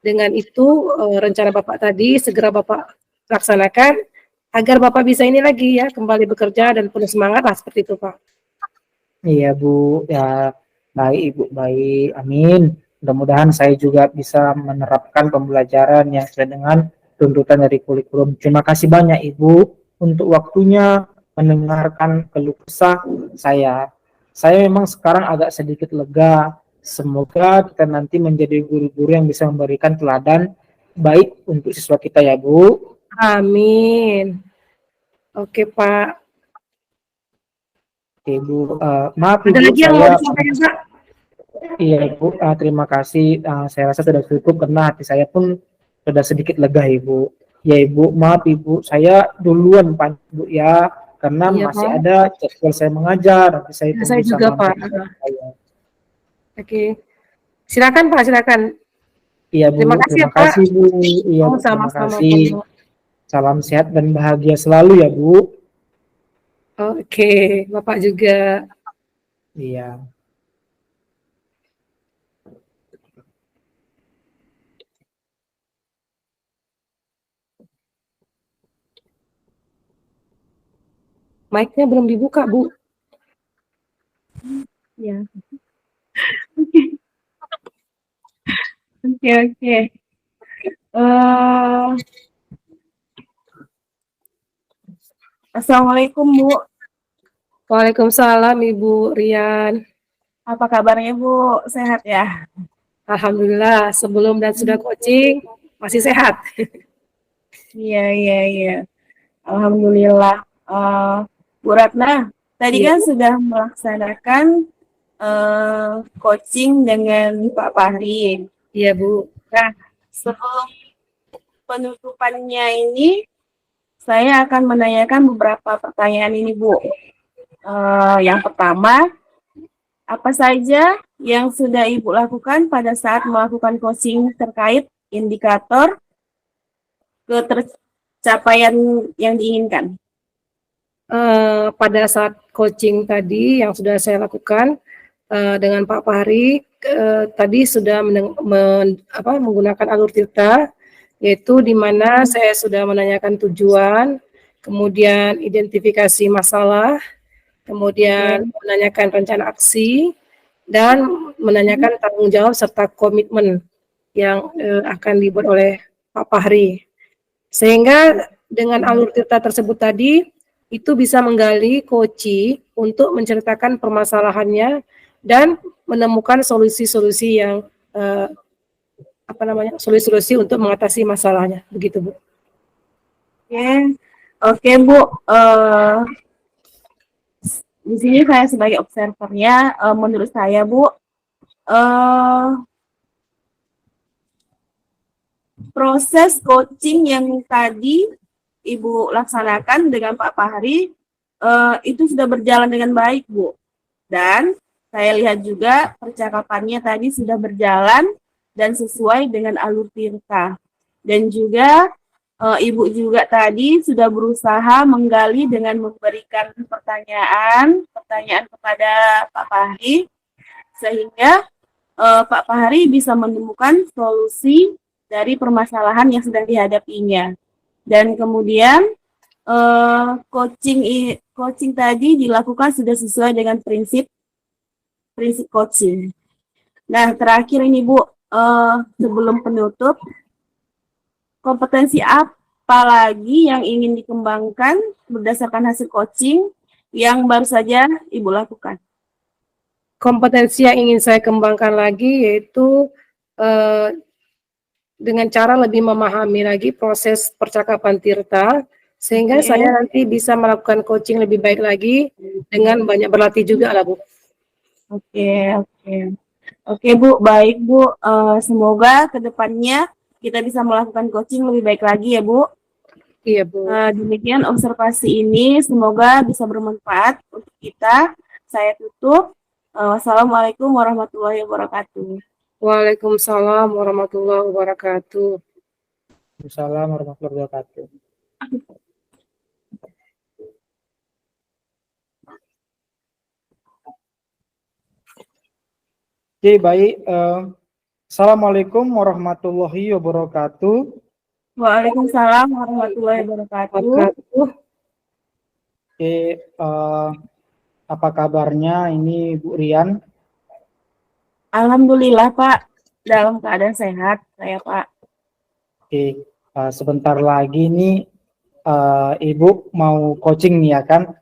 dengan itu rencana Bapak tadi segera Bapak laksanakan agar Bapak bisa ini lagi ya kembali bekerja dan penuh semangat lah seperti itu Pak. Iya Bu, ya baik Ibu, baik, amin. Mudah-mudahan saya juga bisa menerapkan pembelajaran yang sesuai dengan tuntutan dari kurikulum. Terima kasih banyak Ibu untuk waktunya mendengarkan keluh kesah saya. Saya memang sekarang agak sedikit lega. Semoga kita nanti menjadi guru-guru yang bisa memberikan teladan baik untuk siswa kita ya Bu. Amin. Oke Pak. Oke Bu, maaf Ada Ibu, lagi yang mau disampaikan Pak? Iya Ibu, terima kasih. Saya rasa sudah cukup karena hati saya pun sudah sedikit lega Ibu. Ya Ibu, maaf Ibu, saya duluan Pak Ibu ya, karena Iya, masih Pak. ada jadwal saya mengajar. Nanti saya Ya, pun saya bisa juga Pak. saya. Oke, silakan Pak, silakan. Iya Bu, Terima kasih terima ya Pak. kasih Bu. Iya Bu, terima Sama-sama kasih. Pak. Salam sehat dan bahagia selalu ya Bu. Oke, Bapak juga. Iya. Mic-nya belum dibuka Bu. Ya. Oke. Assalamualaikum Bu. Waalaikumsalam Ibu Rian. Apa kabarnya Bu? Sehat ya? Alhamdulillah, sebelum dan sudah coaching masih sehat. Iya. Alhamdulillah. Bu Ratna, tadi Iya. kan sudah melaksanakan coaching dengan Pak Fahri. Iya Bu. Nah, sebelum penutupannya ini, saya akan menanyakan beberapa pertanyaan ini Bu. Yang pertama, apa saja yang sudah Ibu lakukan pada saat melakukan coaching terkait indikator ketercapaian yang diinginkan? Pada saat coaching tadi yang sudah saya lakukan dengan Pak Fahri, tadi sudah menggunakan alur tirta, yaitu di mana saya sudah menanyakan tujuan, kemudian identifikasi masalah, kemudian menanyakan rencana aksi, dan menanyakan tanggung jawab serta komitmen yang akan dibuat oleh Pak Fahri. Sehingga dengan alur tirta tersebut tadi, itu bisa menggali coachee untuk menceritakan permasalahannya dan menemukan solusi-solusi yang solusi-solusi untuk mengatasi masalahnya. Begitu, Bu. Oke, oke Bu. Di sini saya sebagai observernya, menurut saya Bu, proses coaching yang tadi Ibu laksanakan dengan Pak Fahri itu sudah berjalan dengan baik, Bu. Dan saya lihat juga percakapannya tadi sudah berjalan dan sesuai dengan alur Tirta. Dan juga Ibu juga tadi sudah berusaha menggali dengan memberikan pertanyaan kepada Pak Fahri, sehingga Pak Fahri bisa menemukan solusi dari permasalahan yang sedang dihadapinya. Dan kemudian coaching tadi dilakukan sudah sesuai dengan prinsip coaching. Nah, terakhir ini Bu, sebelum penutup, kompetensi apa lagi yang ingin dikembangkan berdasarkan hasil coaching yang baru saja Ibu lakukan? Kompetensi yang ingin saya kembangkan lagi yaitu dengan cara lebih memahami lagi proses percakapan Tirta, sehingga saya nanti bisa melakukan coaching lebih baik lagi dengan banyak berlatih juga lah, Bu. Oke Bu, baik Bu. Semoga kedepannya kita bisa melakukan coaching lebih baik lagi ya Bu. Iya Bu. Demikian observasi ini, semoga bisa bermanfaat untuk kita. Saya tutup. Wassalamualaikum warahmatullahi wabarakatuh. Waalaikumsalam warahmatullahi wabarakatuh. Waalaikumsalam warahmatullahi wabarakatuh. Oke, baik. Assalamualaikum warahmatullahi wabarakatuh. Waalaikumsalam warahmatullahi wabarakatuh. Oke, apa kabarnya ini Bu Rian? Alhamdulillah Pak, dalam keadaan sehat saya Pak. Oke, sebentar lagi nih Ibu mau coaching nih ya kan?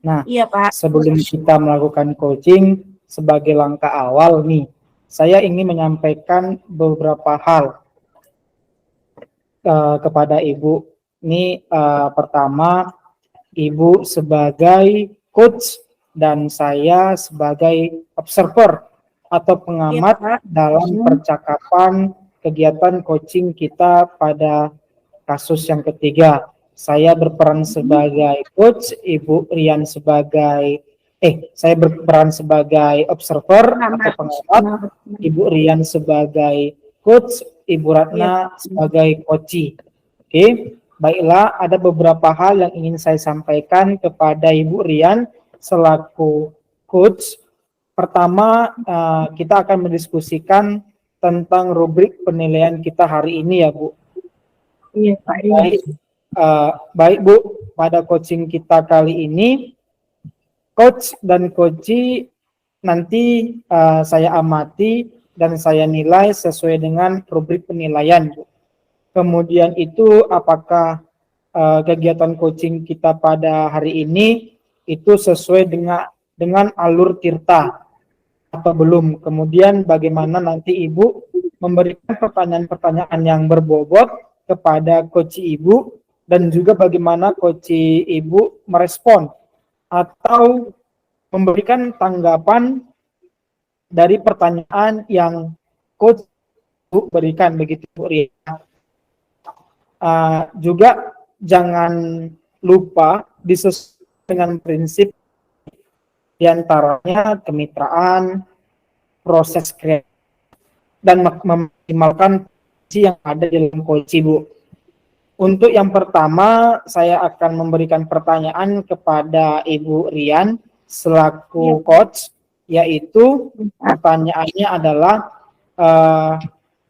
Nah, Iya Pak. sebelum kita melakukan coaching sebagai langkah awal nih, saya ingin menyampaikan beberapa hal kepada Ibu. Ini pertama, Ibu sebagai coach dan saya sebagai observer atau pengamat dalam percakapan kegiatan coaching kita pada kasus yang ketiga. Saya berperan sebagai coach, Ibu Rian sebagai saya berperan sebagai observer atau pengamat, Ibu Rian sebagai coach, Ibu Ratna sebagai coachee. Oke, baiklah, ada beberapa hal yang ingin saya sampaikan kepada Ibu Rian selaku coach. Pertama, kita akan mendiskusikan tentang rubrik penilaian kita hari ini ya Bu. Iya Pak. Baik Bu, pada coaching kita kali ini, coach dan coachee nanti saya amati dan saya nilai sesuai dengan rubrik penilaian Bu. Kemudian itu apakah kegiatan coaching kita pada hari ini itu sesuai dengan alur Tirta atau belum. Kemudian bagaimana nanti Ibu memberikan pertanyaan-pertanyaan yang berbobot kepada coachee Ibu, dan juga bagaimana coachee Ibu merespon atau memberikan tanggapan dari pertanyaan yang coach Ibu berikan, begitu Bu Ria. Juga jangan lupa disesuaikan dengan prinsip diantaranya kemitraan, proses kreatif, dan memaksimalkan fungsi yang ada di dalam coaching Bu. Untuk yang pertama, saya akan memberikan pertanyaan kepada Ibu Rian selaku coach, yaitu pertanyaannya adalah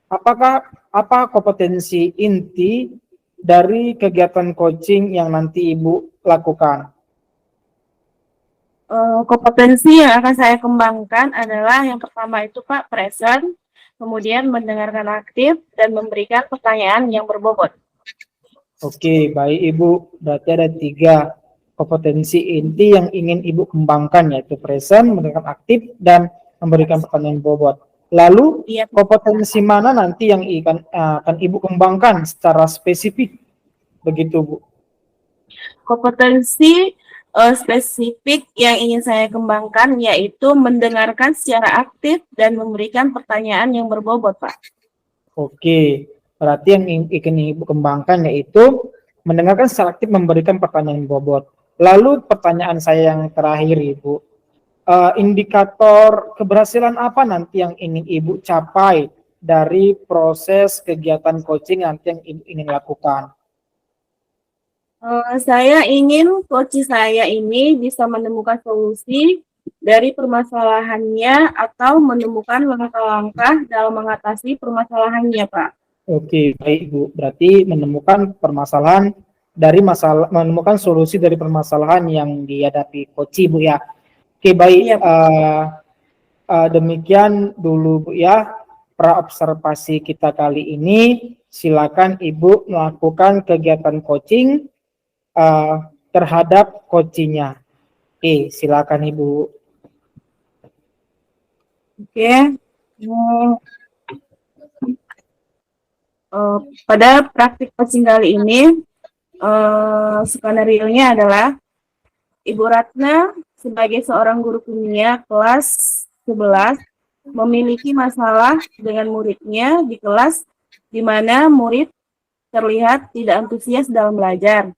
apa kompetensi inti dari kegiatan coaching yang nanti Ibu lakukan? Kompetensi yang akan saya kembangkan adalah yang pertama itu Pak, present, kemudian mendengarkan aktif, dan memberikan pertanyaan yang berbobot. Oke, baik Ibu. Berarti ada 3 kompetensi inti yang ingin Ibu kembangkan, yaitu present, mendengarkan aktif, dan memberikan pertanyaan bobot. Lalu Iya, kompetensi mana nanti yang akan Ibu kembangkan secara spesifik begitu Bu? kompetensi spesifik yang ingin saya kembangkan yaitu mendengarkan secara aktif dan memberikan pertanyaan yang berbobot, Pak. Oke, berarti yang ingin Ibu kembangkan yaitu mendengarkan secara aktif memberikan pertanyaan bobot. Lalu pertanyaan saya yang terakhir Ibu, indikator keberhasilan apa nanti yang ingin Ibu capai dari proses kegiatan coaching nanti yang Ibu ingin lakukan? Saya ingin coach saya ini bisa menemukan solusi dari permasalahannya atau menemukan langkah-langkah dalam mengatasi permasalahannya, Pak. Oke, baik Bu. Berarti menemukan menemukan solusi dari permasalahan yang dihadapi coach Bu ya. Oke, baik. Iya, Demikian dulu Bu ya praobservasi kita kali ini. Silakan Ibu melakukan kegiatan coaching terhadap coachingnya. Oke, silakan Ibu. Oke. Pada praktik coaching kali ini, skenario-nya adalah Ibu Ratna sebagai seorang guru kimia kelas 11 memiliki masalah dengan muridnya di kelas di mana murid terlihat tidak antusias dalam belajar.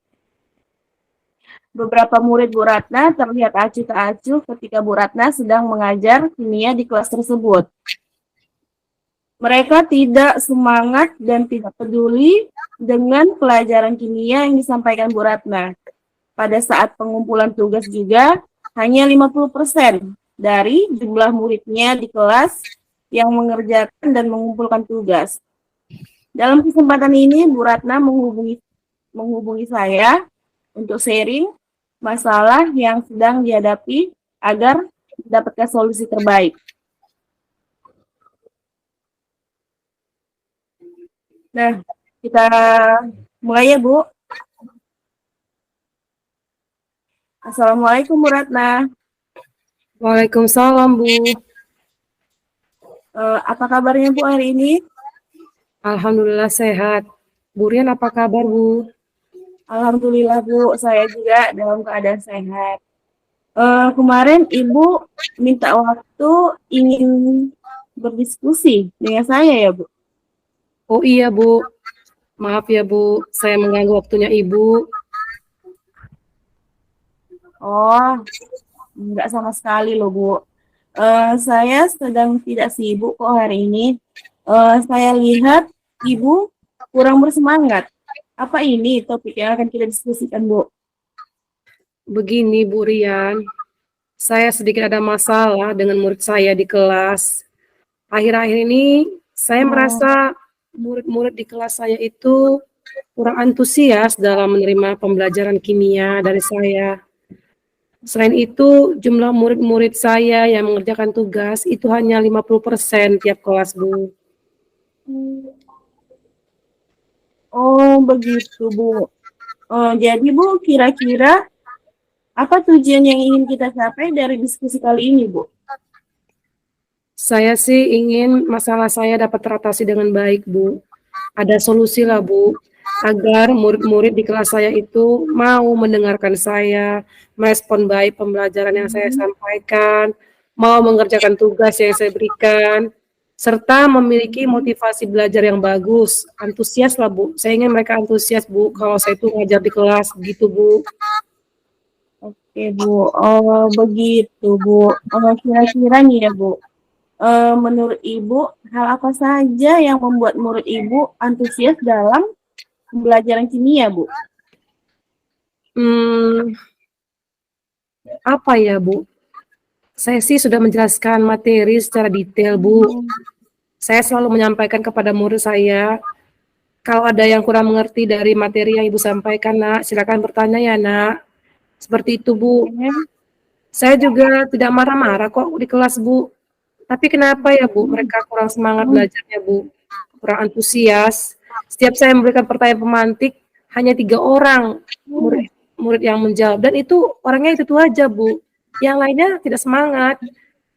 Beberapa murid Bu Ratna terlihat acuh tak acuh ketika Bu Ratna sedang mengajar kimia di kelas tersebut. Mereka tidak semangat dan tidak peduli dengan pelajaran kimia yang disampaikan Bu Ratna. Pada saat pengumpulan tugas juga, hanya 50% dari jumlah muridnya di kelas yang mengerjakan dan mengumpulkan tugas. Dalam kesempatan ini, Bu Ratna menghubungi saya untuk sharing masalah yang sedang dihadapi agar mendapatkan solusi terbaik. Nah, kita mulai ya, Bu. Assalamualaikum, Bu Ratna. Waalaikumsalam, Bu. Apa kabarnya, Bu, hari ini? Alhamdulillah sehat. Bu Rian apa kabar, Bu? Alhamdulillah, Bu. Saya juga dalam keadaan sehat. Kemarin Ibu minta waktu ingin berdiskusi dengan saya ya, Bu? Oh iya, Bu. Maaf ya, Bu. Saya mengganggu waktunya Ibu. Oh, enggak sama sekali loh, Bu. Saya sedang tidak sibuk kok hari ini. Saya lihat Ibu kurang bersemangat. Apa ini topik yang akan kita diskusikan, Bu? Begini, Bu Rian. Saya sedikit ada masalah dengan murid saya di kelas. Akhir-akhir ini saya merasa murid-murid di kelas saya itu kurang antusias dalam menerima pembelajaran kimia dari saya. Selain itu, jumlah murid-murid saya yang mengerjakan tugas itu hanya 50% tiap kelas, Bu. Oh, begitu, Bu. Jadi, Bu, kira-kira apa tujuan yang ingin kita capai dari diskusi kali ini, Bu? Saya sih ingin masalah saya dapat teratasi dengan baik, Bu. Ada solusi lah, Bu, agar murid-murid di kelas saya itu mau mendengarkan saya, merespon baik pembelajaran yang saya sampaikan, mau mengerjakan tugas yang saya berikan, serta memiliki motivasi belajar yang bagus, antusias lah, Bu. Saya ingin mereka antusias, Bu, kalau saya itu ngajar di kelas, gitu, Bu. Oke, Bu. Oh, begitu, Bu. Kira-kira nih ya, Bu. Menurut Ibu, hal apa saja yang membuat murid Ibu antusias dalam pembelajaran kimia, Bu? Apa ya, Bu? Saya sih sudah menjelaskan materi secara detail, Bu. Saya selalu menyampaikan kepada murid saya, kalau ada yang kurang mengerti dari materi yang Ibu sampaikan, Nak, silakan bertanya ya, Nak. Seperti itu, Bu. Saya juga tidak marah-marah kok di kelas, Bu. Tapi kenapa ya, Bu? Mereka kurang semangat belajarnya, Bu. Kurang antusias. Setiap saya memberikan pertanyaan pemantik, hanya 3 orang murid yang menjawab. Dan itu orangnya itu aja, Bu. Yang lainnya tidak semangat.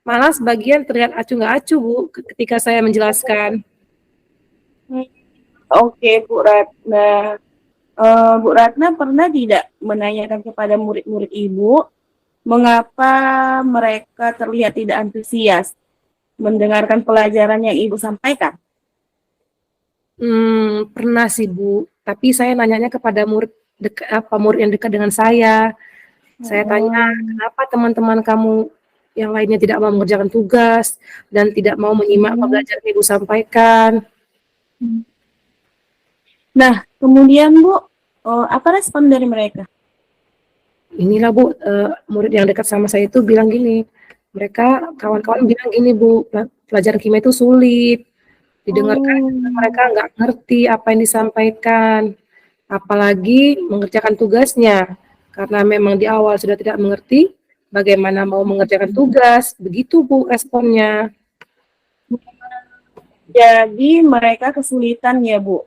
Malah sebagian terlihat acuh nggak acuh, Bu, ketika saya menjelaskan. Oke, Bu Ratna. Bu Ratna pernah tidak menanyakan kepada murid-murid Ibu mengapa mereka terlihat tidak antusias mendengarkan pelajaran yang Ibu sampaikan? Pernah sih, Bu. Tapi saya nanyanya kepada murid yang dekat dengan saya. Saya tanya, kenapa teman-teman kamu yang lainnya tidak mau mengerjakan tugas dan tidak mau menyimak pembelajaran yang Ibu sampaikan? Nah, kemudian Bu, apa respon dari mereka? Inilah, Bu, murid yang dekat sama saya itu bilang gini, kawan-kawan bilang gini, Bu, pelajaran kimia itu sulit, didengarkan mereka nggak ngerti apa yang disampaikan, apalagi mengerjakan tugasnya, karena memang di awal sudah tidak mengerti, bagaimana mau mengerjakan tugas, begitu Bu responnya. Jadi mereka kesulitan ya Bu,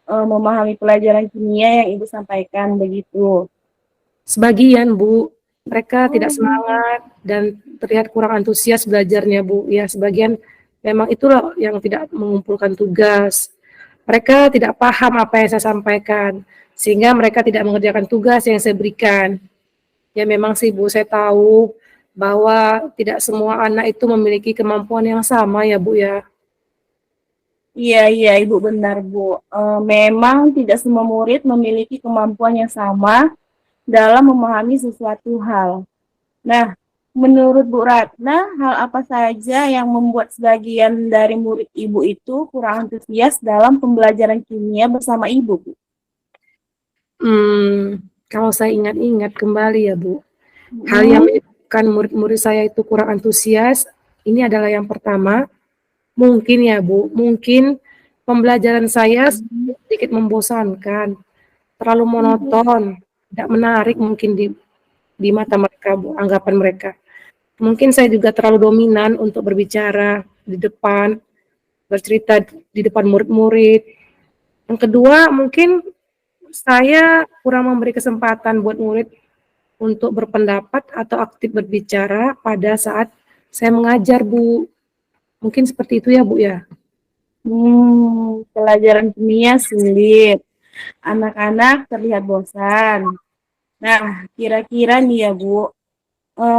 memahami pelajaran kimia yang Ibu sampaikan begitu. Sebagian Bu, mereka tidak semangat dan terlihat kurang antusias belajarnya Bu. Ya sebagian memang itulah yang tidak mengumpulkan tugas. Mereka tidak paham apa yang saya sampaikan, sehingga mereka tidak mengerjakan tugas yang saya berikan. Ya memang sih Bu, saya tahu bahwa tidak semua anak itu memiliki kemampuan yang sama ya Bu ya. Iya, Ibu benar Bu. Memang tidak semua murid memiliki kemampuan yang sama dalam memahami sesuatu hal. Nah, menurut Bu Ratna, hal apa saja yang membuat sebagian dari murid Ibu itu kurang antusias dalam pembelajaran kimia bersama Ibu, Bu? Kalau saya ingat-ingat kembali ya Bu, hal yang menyebabkan murid-murid saya itu kurang antusias, ini adalah yang pertama, mungkin ya Bu, mungkin pembelajaran saya sedikit membosankan, terlalu monoton, tidak menarik mungkin di mata mereka Bu, anggapan mereka. Mungkin saya juga terlalu dominan untuk berbicara di depan, bercerita di depan murid-murid. Yang kedua, mungkin saya kurang memberi kesempatan buat murid untuk berpendapat atau aktif berbicara pada saat saya mengajar, Bu. Mungkin seperti itu ya, Bu ya. Pelajaran kimia sulit. Anak-anak terlihat bosan. Nah, kira-kira nih ya Bu,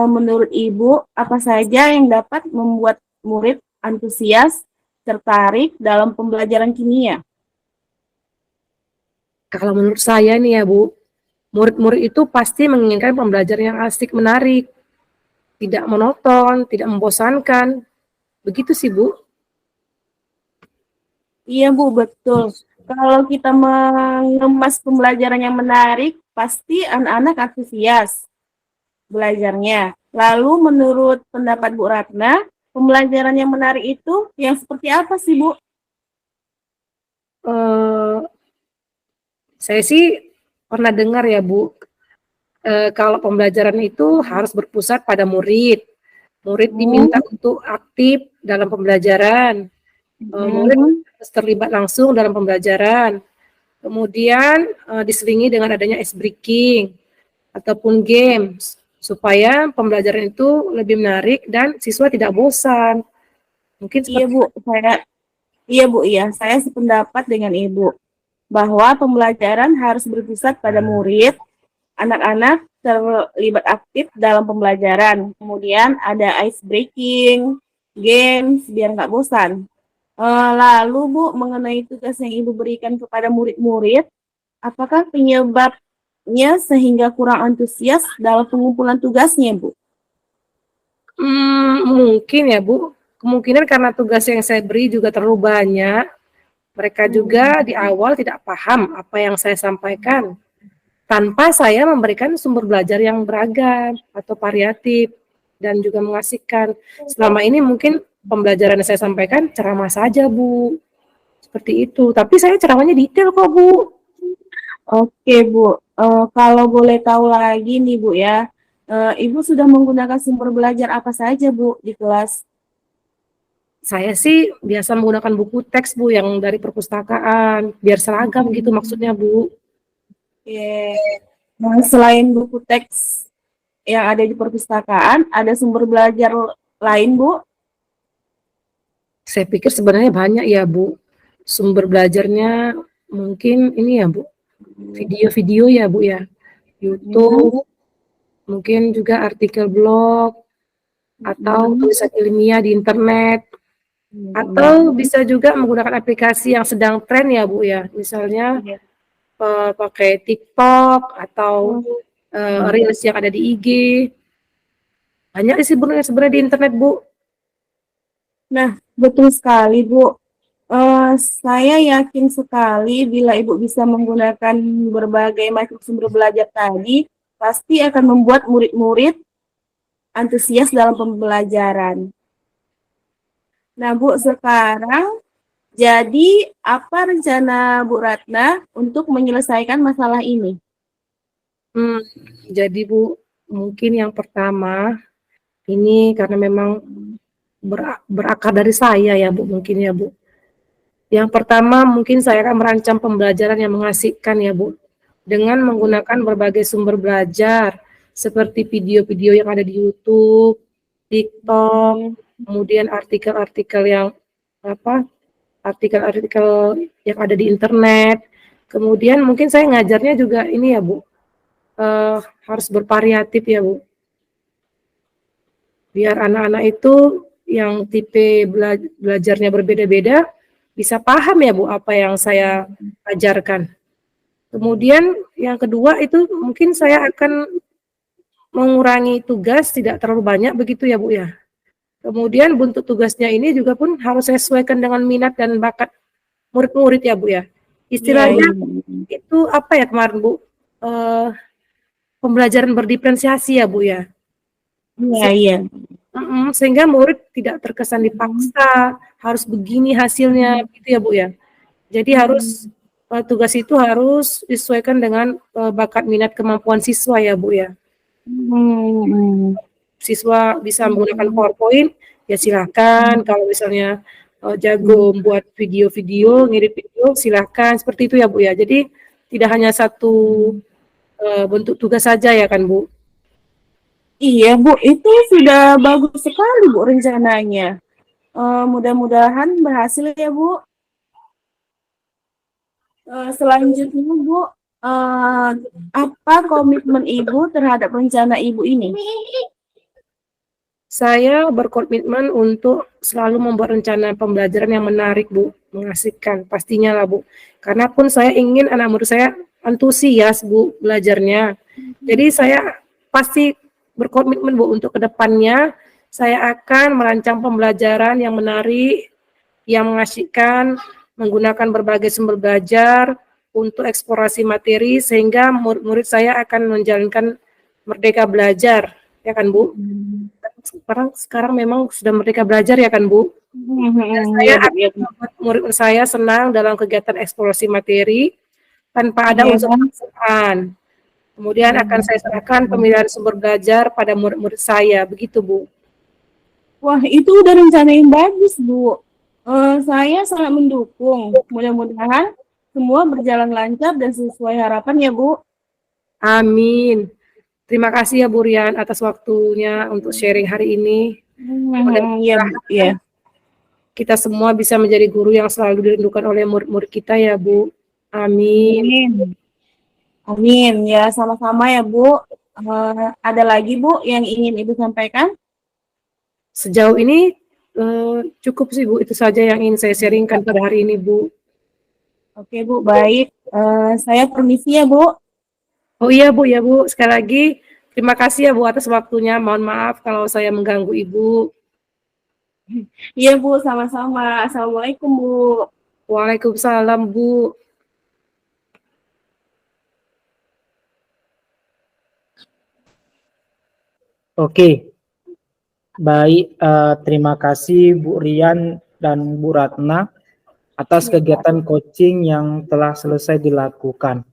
menurut Ibu, apa saja yang dapat membuat murid antusias, tertarik dalam pembelajaran kimia? Kalau menurut saya nih ya, Bu, murid-murid itu pasti menginginkan pembelajaran yang asik, menarik, tidak monoton, tidak membosankan. Begitu sih, Bu. Iya Bu, betul. Kalau kita mengemas pembelajaran yang menarik, pasti anak-anak antusias belajarnya. Lalu menurut pendapat Bu Ratna, pembelajaran yang menarik itu yang seperti apa sih Bu? Saya sih pernah dengar ya, Bu, kalau pembelajaran itu harus berpusat pada murid. Murid diminta untuk aktif dalam pembelajaran. Murid harus terlibat langsung dalam pembelajaran. Kemudian diselingi dengan adanya ice breaking ataupun games supaya pembelajaran itu lebih menarik dan siswa tidak bosan. Mungkin Iya seperti Bu, saya sependapat dengan Ibu bahwa pembelajaran harus berpusat pada murid, anak-anak terlibat aktif dalam pembelajaran. Kemudian ada ice breaking, games biar nggak bosan. Lalu Bu, mengenai tugas yang Ibu berikan kepada murid-murid, apakah penyebabnya sehingga kurang antusias dalam pengumpulan tugasnya, Bu? mungkin ya Bu, kemungkinan karena tugas yang saya beri juga terlalu banyak. Mereka juga di awal tidak paham apa yang saya sampaikan tanpa saya memberikan sumber belajar yang beragam atau variatif dan juga mengasihkan. Selama ini mungkin pembelajaran yang saya sampaikan ceramah saja, Bu. Seperti itu. Tapi saya ceramahnya detail kok, Bu. Oke, Bu. Kalau boleh tahu lagi nih, Bu ya, Ibu sudah menggunakan sumber belajar apa saja, Bu, di kelas? Saya sih biasa menggunakan buku teks, Bu, yang dari perpustakaan. Biar seragam gitu maksudnya, Bu. Oke. Nah, selain buku teks yang ada di perpustakaan, ada sumber belajar lain, Bu? Saya pikir sebenarnya banyak ya, Bu. Sumber belajarnya mungkin ini ya, Bu. Video-video ya, Bu ya. YouTube, mungkin juga artikel blog, atau tulisan ilmiah di internet, atau bisa juga menggunakan aplikasi yang sedang tren ya, Bu ya. Misalnya pakai TikTok atau Reels yang ada di IG. Banyak sih sebenarnya di internet, Bu. Nah, betul sekali, Bu. Saya yakin sekali bila Ibu bisa menggunakan berbagai macam sumber belajar tadi, pasti akan membuat murid-murid antusias dalam pembelajaran. Nah, Bu, sekarang jadi apa rencana Bu Ratna untuk menyelesaikan masalah ini? Jadi Bu, mungkin yang pertama ini karena memang berakar dari saya ya Bu, mungkin ya Bu. Yang pertama mungkin saya akan merancang pembelajaran yang mengasihkan ya Bu, dengan menggunakan berbagai sumber belajar seperti video-video yang ada di YouTube, TikTok, kemudian artikel-artikel yang artikel-artikel yang ada di internet. Kemudian mungkin saya ngajarnya juga ini ya Bu, harus bervariatif ya Bu. Biar anak-anak itu yang tipe belajarnya berbeda-beda bisa paham ya Bu apa yang saya ajarkan. Kemudian yang kedua itu mungkin saya akan mengurangi tugas tidak terlalu banyak begitu ya Bu ya. Kemudian bentuk tugasnya ini juga pun harus sesuaikan dengan minat dan bakat murid-murid ya Bu ya. Istilahnya itu apa ya kemarin Bu, pembelajaran berdiferensiasi ya Bu ya. Iya. Sehingga murid tidak terkesan dipaksa harus begini hasilnya gitu ya Bu ya. Jadi harus tugas itu harus disesuaikan dengan bakat minat kemampuan siswa ya Bu ya. Siswa bisa menggunakan PowerPoint ya silakan. Kalau misalnya jago membuat video-video, ngirim video silakan, seperti itu ya Bu ya. Jadi tidak hanya satu bentuk tugas saja ya kan Bu. Iya Bu, itu sudah bagus sekali Bu rencananya. Mudah-mudahan berhasil ya Bu. Selanjutnya Bu, apa komitmen Ibu terhadap rencana Ibu ini? Saya berkomitmen untuk selalu membuat rencana pembelajaran yang menarik Bu, mengasihkan pastinya lah Bu. Karena pun saya ingin anak murid saya antusias Bu belajarnya. Jadi saya pasti berkomitmen Bu untuk kedepannya saya akan merancang pembelajaran yang menarik, yang mengasihkan, menggunakan berbagai sumber belajar untuk eksplorasi materi sehingga murid-murid saya akan menjalankan merdeka belajar, ya kan Bu? Sekarang memang sudah merdeka belajar ya kan Bu? Saya akan membuat murid saya senang dalam kegiatan eksplorasi materi tanpa ada unsur paksaan. Kemudian akan saya serahkan pemilihan sumber belajar pada murid-murid saya, begitu Bu. Wah, itu udah rencana yang bagus Bu. Saya sangat mendukung. Mudah-mudahan semua berjalan lancar dan sesuai harapan ya Bu. Amin. Terima kasih ya Bu Rian atas waktunya untuk sharing hari ini. Iya. Kita semua bisa menjadi guru yang selalu dirindukan oleh murid-murid kita ya Bu. Amin. Amin. Ya, sama-sama ya Bu. Ada lagi Bu yang ingin Ibu sampaikan? Sejauh ini cukup sih Bu, itu saja yang ingin saya sharingkan pada hari ini Bu. Oke Bu, baik. Saya permisi ya Bu. Oh iya Bu, ya Bu. Sekali lagi terima kasih ya Bu atas waktunya. Mohon maaf kalau saya mengganggu Ibu. Iya Bu, sama-sama. Assalamualaikum Bu. Waalaikumsalam Bu. Oke, baik. Terima kasih Bu Rian dan Bu Ratna atas kegiatan coaching yang telah selesai dilakukan.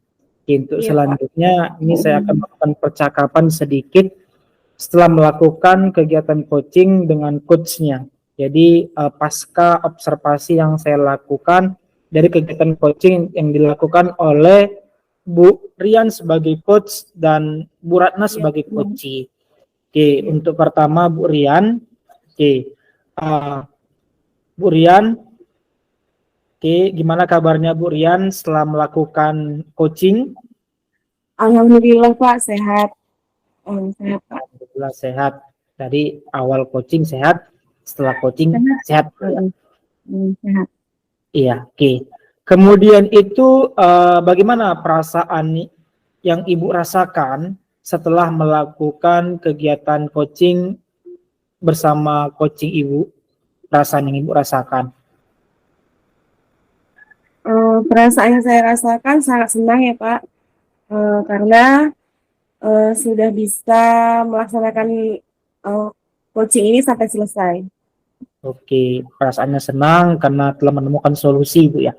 Untuk selanjutnya, ini saya akan melakukan percakapan sedikit setelah melakukan kegiatan coaching dengan coachnya. Jadi pasca observasi yang saya lakukan dari kegiatan coaching yang dilakukan oleh Bu Rian sebagai coach dan Bu Ratna sebagai coach. Oke, untuk pertama Bu Rian, Oke. Uh, Bu Rian, oke, gimana kabarnya Bu Rian setelah melakukan coaching? Alhamdulillah Pak, sehat. Sehat Pak. Alhamdulillah sehat. Dari awal coaching sehat, setelah coaching sehat. Sehat. Iya, oke. Kemudian itu bagaimana perasaan yang Ibu rasakan setelah melakukan kegiatan coaching bersama coaching Ibu? Perasaan yang Ibu rasakan? Perasaan yang saya rasakan sangat senang ya Pak, karena sudah bisa melaksanakan coaching ini sampai selesai. Oke, perasaannya senang karena telah menemukan solusi Bu ya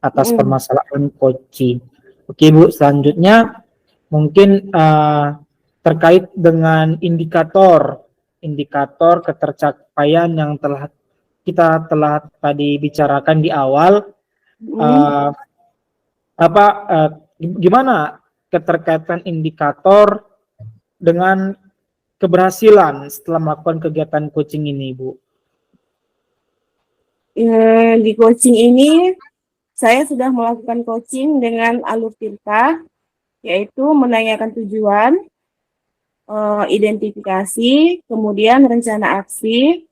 atas permasalahan coaching. Oke Bu, selanjutnya mungkin terkait dengan indikator ketercapaian yang kita telah tadi bicarakan di awal. Gimana keterkaitan indikator dengan keberhasilan setelah melakukan kegiatan coaching ini, Bu? Di coaching ini saya sudah melakukan coaching dengan alur Tirta, yaitu menanyakan tujuan, identifikasi, kemudian rencana aksi,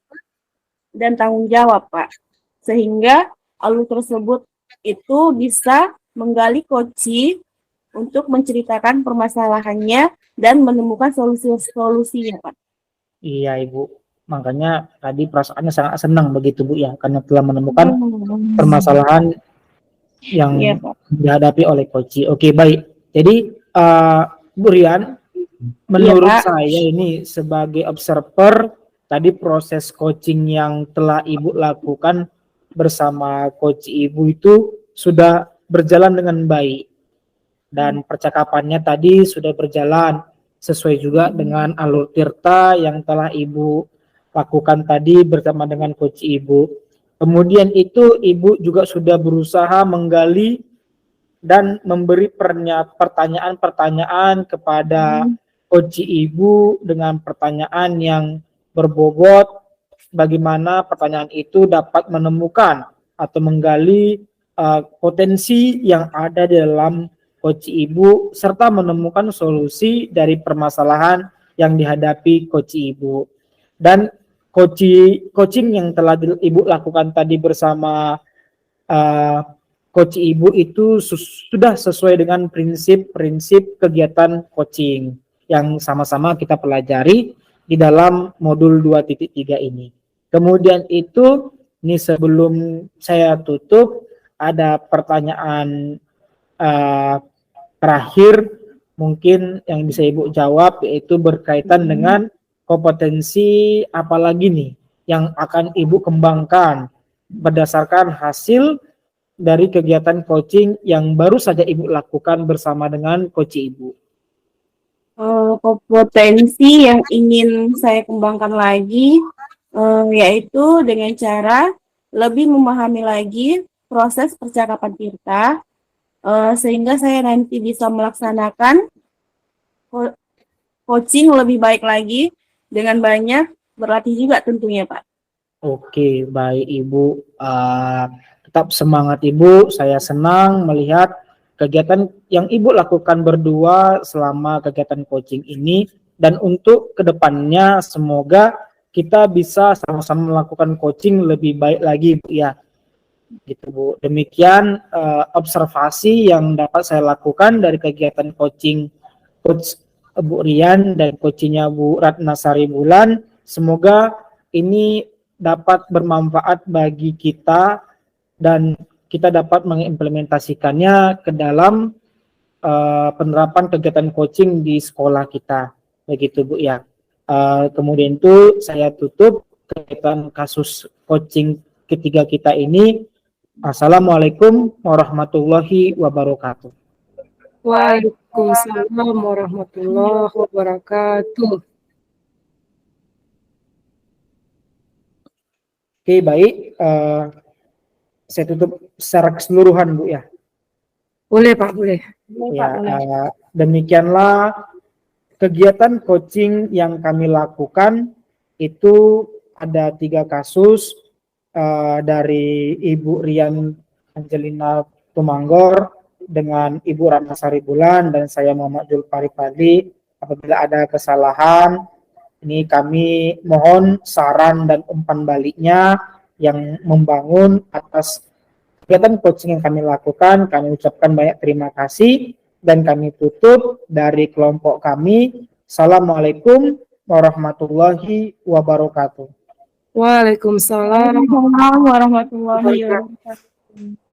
dan tanggung jawab, Pak. Sehingga alur tersebut itu bisa menggali coaching untuk menceritakan permasalahannya dan menemukan solusinya, Pak. Iya, Ibu. Makanya tadi perasaannya sangat senang begitu, Bu ya, karena telah menemukan permasalahan yang dihadapi oleh coaching. Oke, baik. Jadi, Bu Rian, menurut saya ini sebagai observer, tadi proses coaching yang telah Ibu lakukan bersama coach Ibu itu sudah berjalan dengan baik. Dan percakapannya tadi sudah berjalan sesuai juga dengan alur Tirta yang telah Ibu lakukan tadi bersama dengan coach Ibu. Kemudian itu Ibu juga sudah berusaha menggali dan memberi pertanyaan-pertanyaan kepada coach Ibu dengan pertanyaan yang berbobot, bagaimana pertanyaan itu dapat menemukan atau menggali potensi yang ada di dalam coach Ibu serta menemukan solusi dari permasalahan yang dihadapi coach Ibu. Dan coaching yang telah Ibu lakukan tadi bersama coach Ibu itu sudah sesuai dengan prinsip-prinsip kegiatan coaching yang sama-sama kita pelajari di dalam modul 2.3 ini. Kemudian itu, ini sebelum saya tutup, ada pertanyaan terakhir mungkin yang bisa Ibu jawab, yaitu berkaitan dengan kompetensi apalagi nih yang akan Ibu kembangkan berdasarkan hasil dari kegiatan coaching yang baru saja Ibu lakukan bersama dengan coach Ibu. Kompetensi yang ingin saya kembangkan lagi yaitu dengan cara lebih memahami lagi proses percakapan Tirta sehingga saya nanti bisa melaksanakan coaching lebih baik lagi dengan banyak berlatih juga tentunya, Pak. Oke, baik Ibu. Tetap semangat Ibu. Saya senang melihat kegiatan yang Ibu lakukan berdua selama kegiatan coaching ini, dan untuk kedepannya semoga kita bisa sama-sama melakukan coaching lebih baik lagi, Bu ya. Gitu Bu. Demikian observasi yang dapat saya lakukan dari kegiatan coaching coach Bu Rian dan coachingnya Bu Ratna Sari Bulan. Semoga ini dapat bermanfaat bagi kita dan kita dapat mengimplementasikannya ke dalam penerapan kegiatan coaching di sekolah kita. Begitu Bu ya. Kemudian itu saya tutup kegiatan kasus coaching ketiga kita ini. Assalamualaikum warahmatullahi wabarakatuh. Waalaikumsalam warahmatullahi wabarakatuh. Oke, baik. Saya tutup secara keseluruhan, Bu ya. Boleh Pak, boleh. Ya, demikianlah kegiatan coaching yang kami lakukan itu ada 3 kasus dari Ibu Rian Angelina Tumanggor dengan Ibu Ratnasari Bulan dan saya Muhammad Julpari Fadli. Apabila ada kesalahan, ini kami mohon saran dan umpan baliknya yang membangun atas kegiatan coaching yang kami lakukan. Kami ucapkan banyak terima kasih dan kami tutup dari kelompok kami. Assalamualaikum warahmatullahi wabarakatuh. Waalaikumsalam. Waalaikumsalam warahmatullahi wabarakatuh.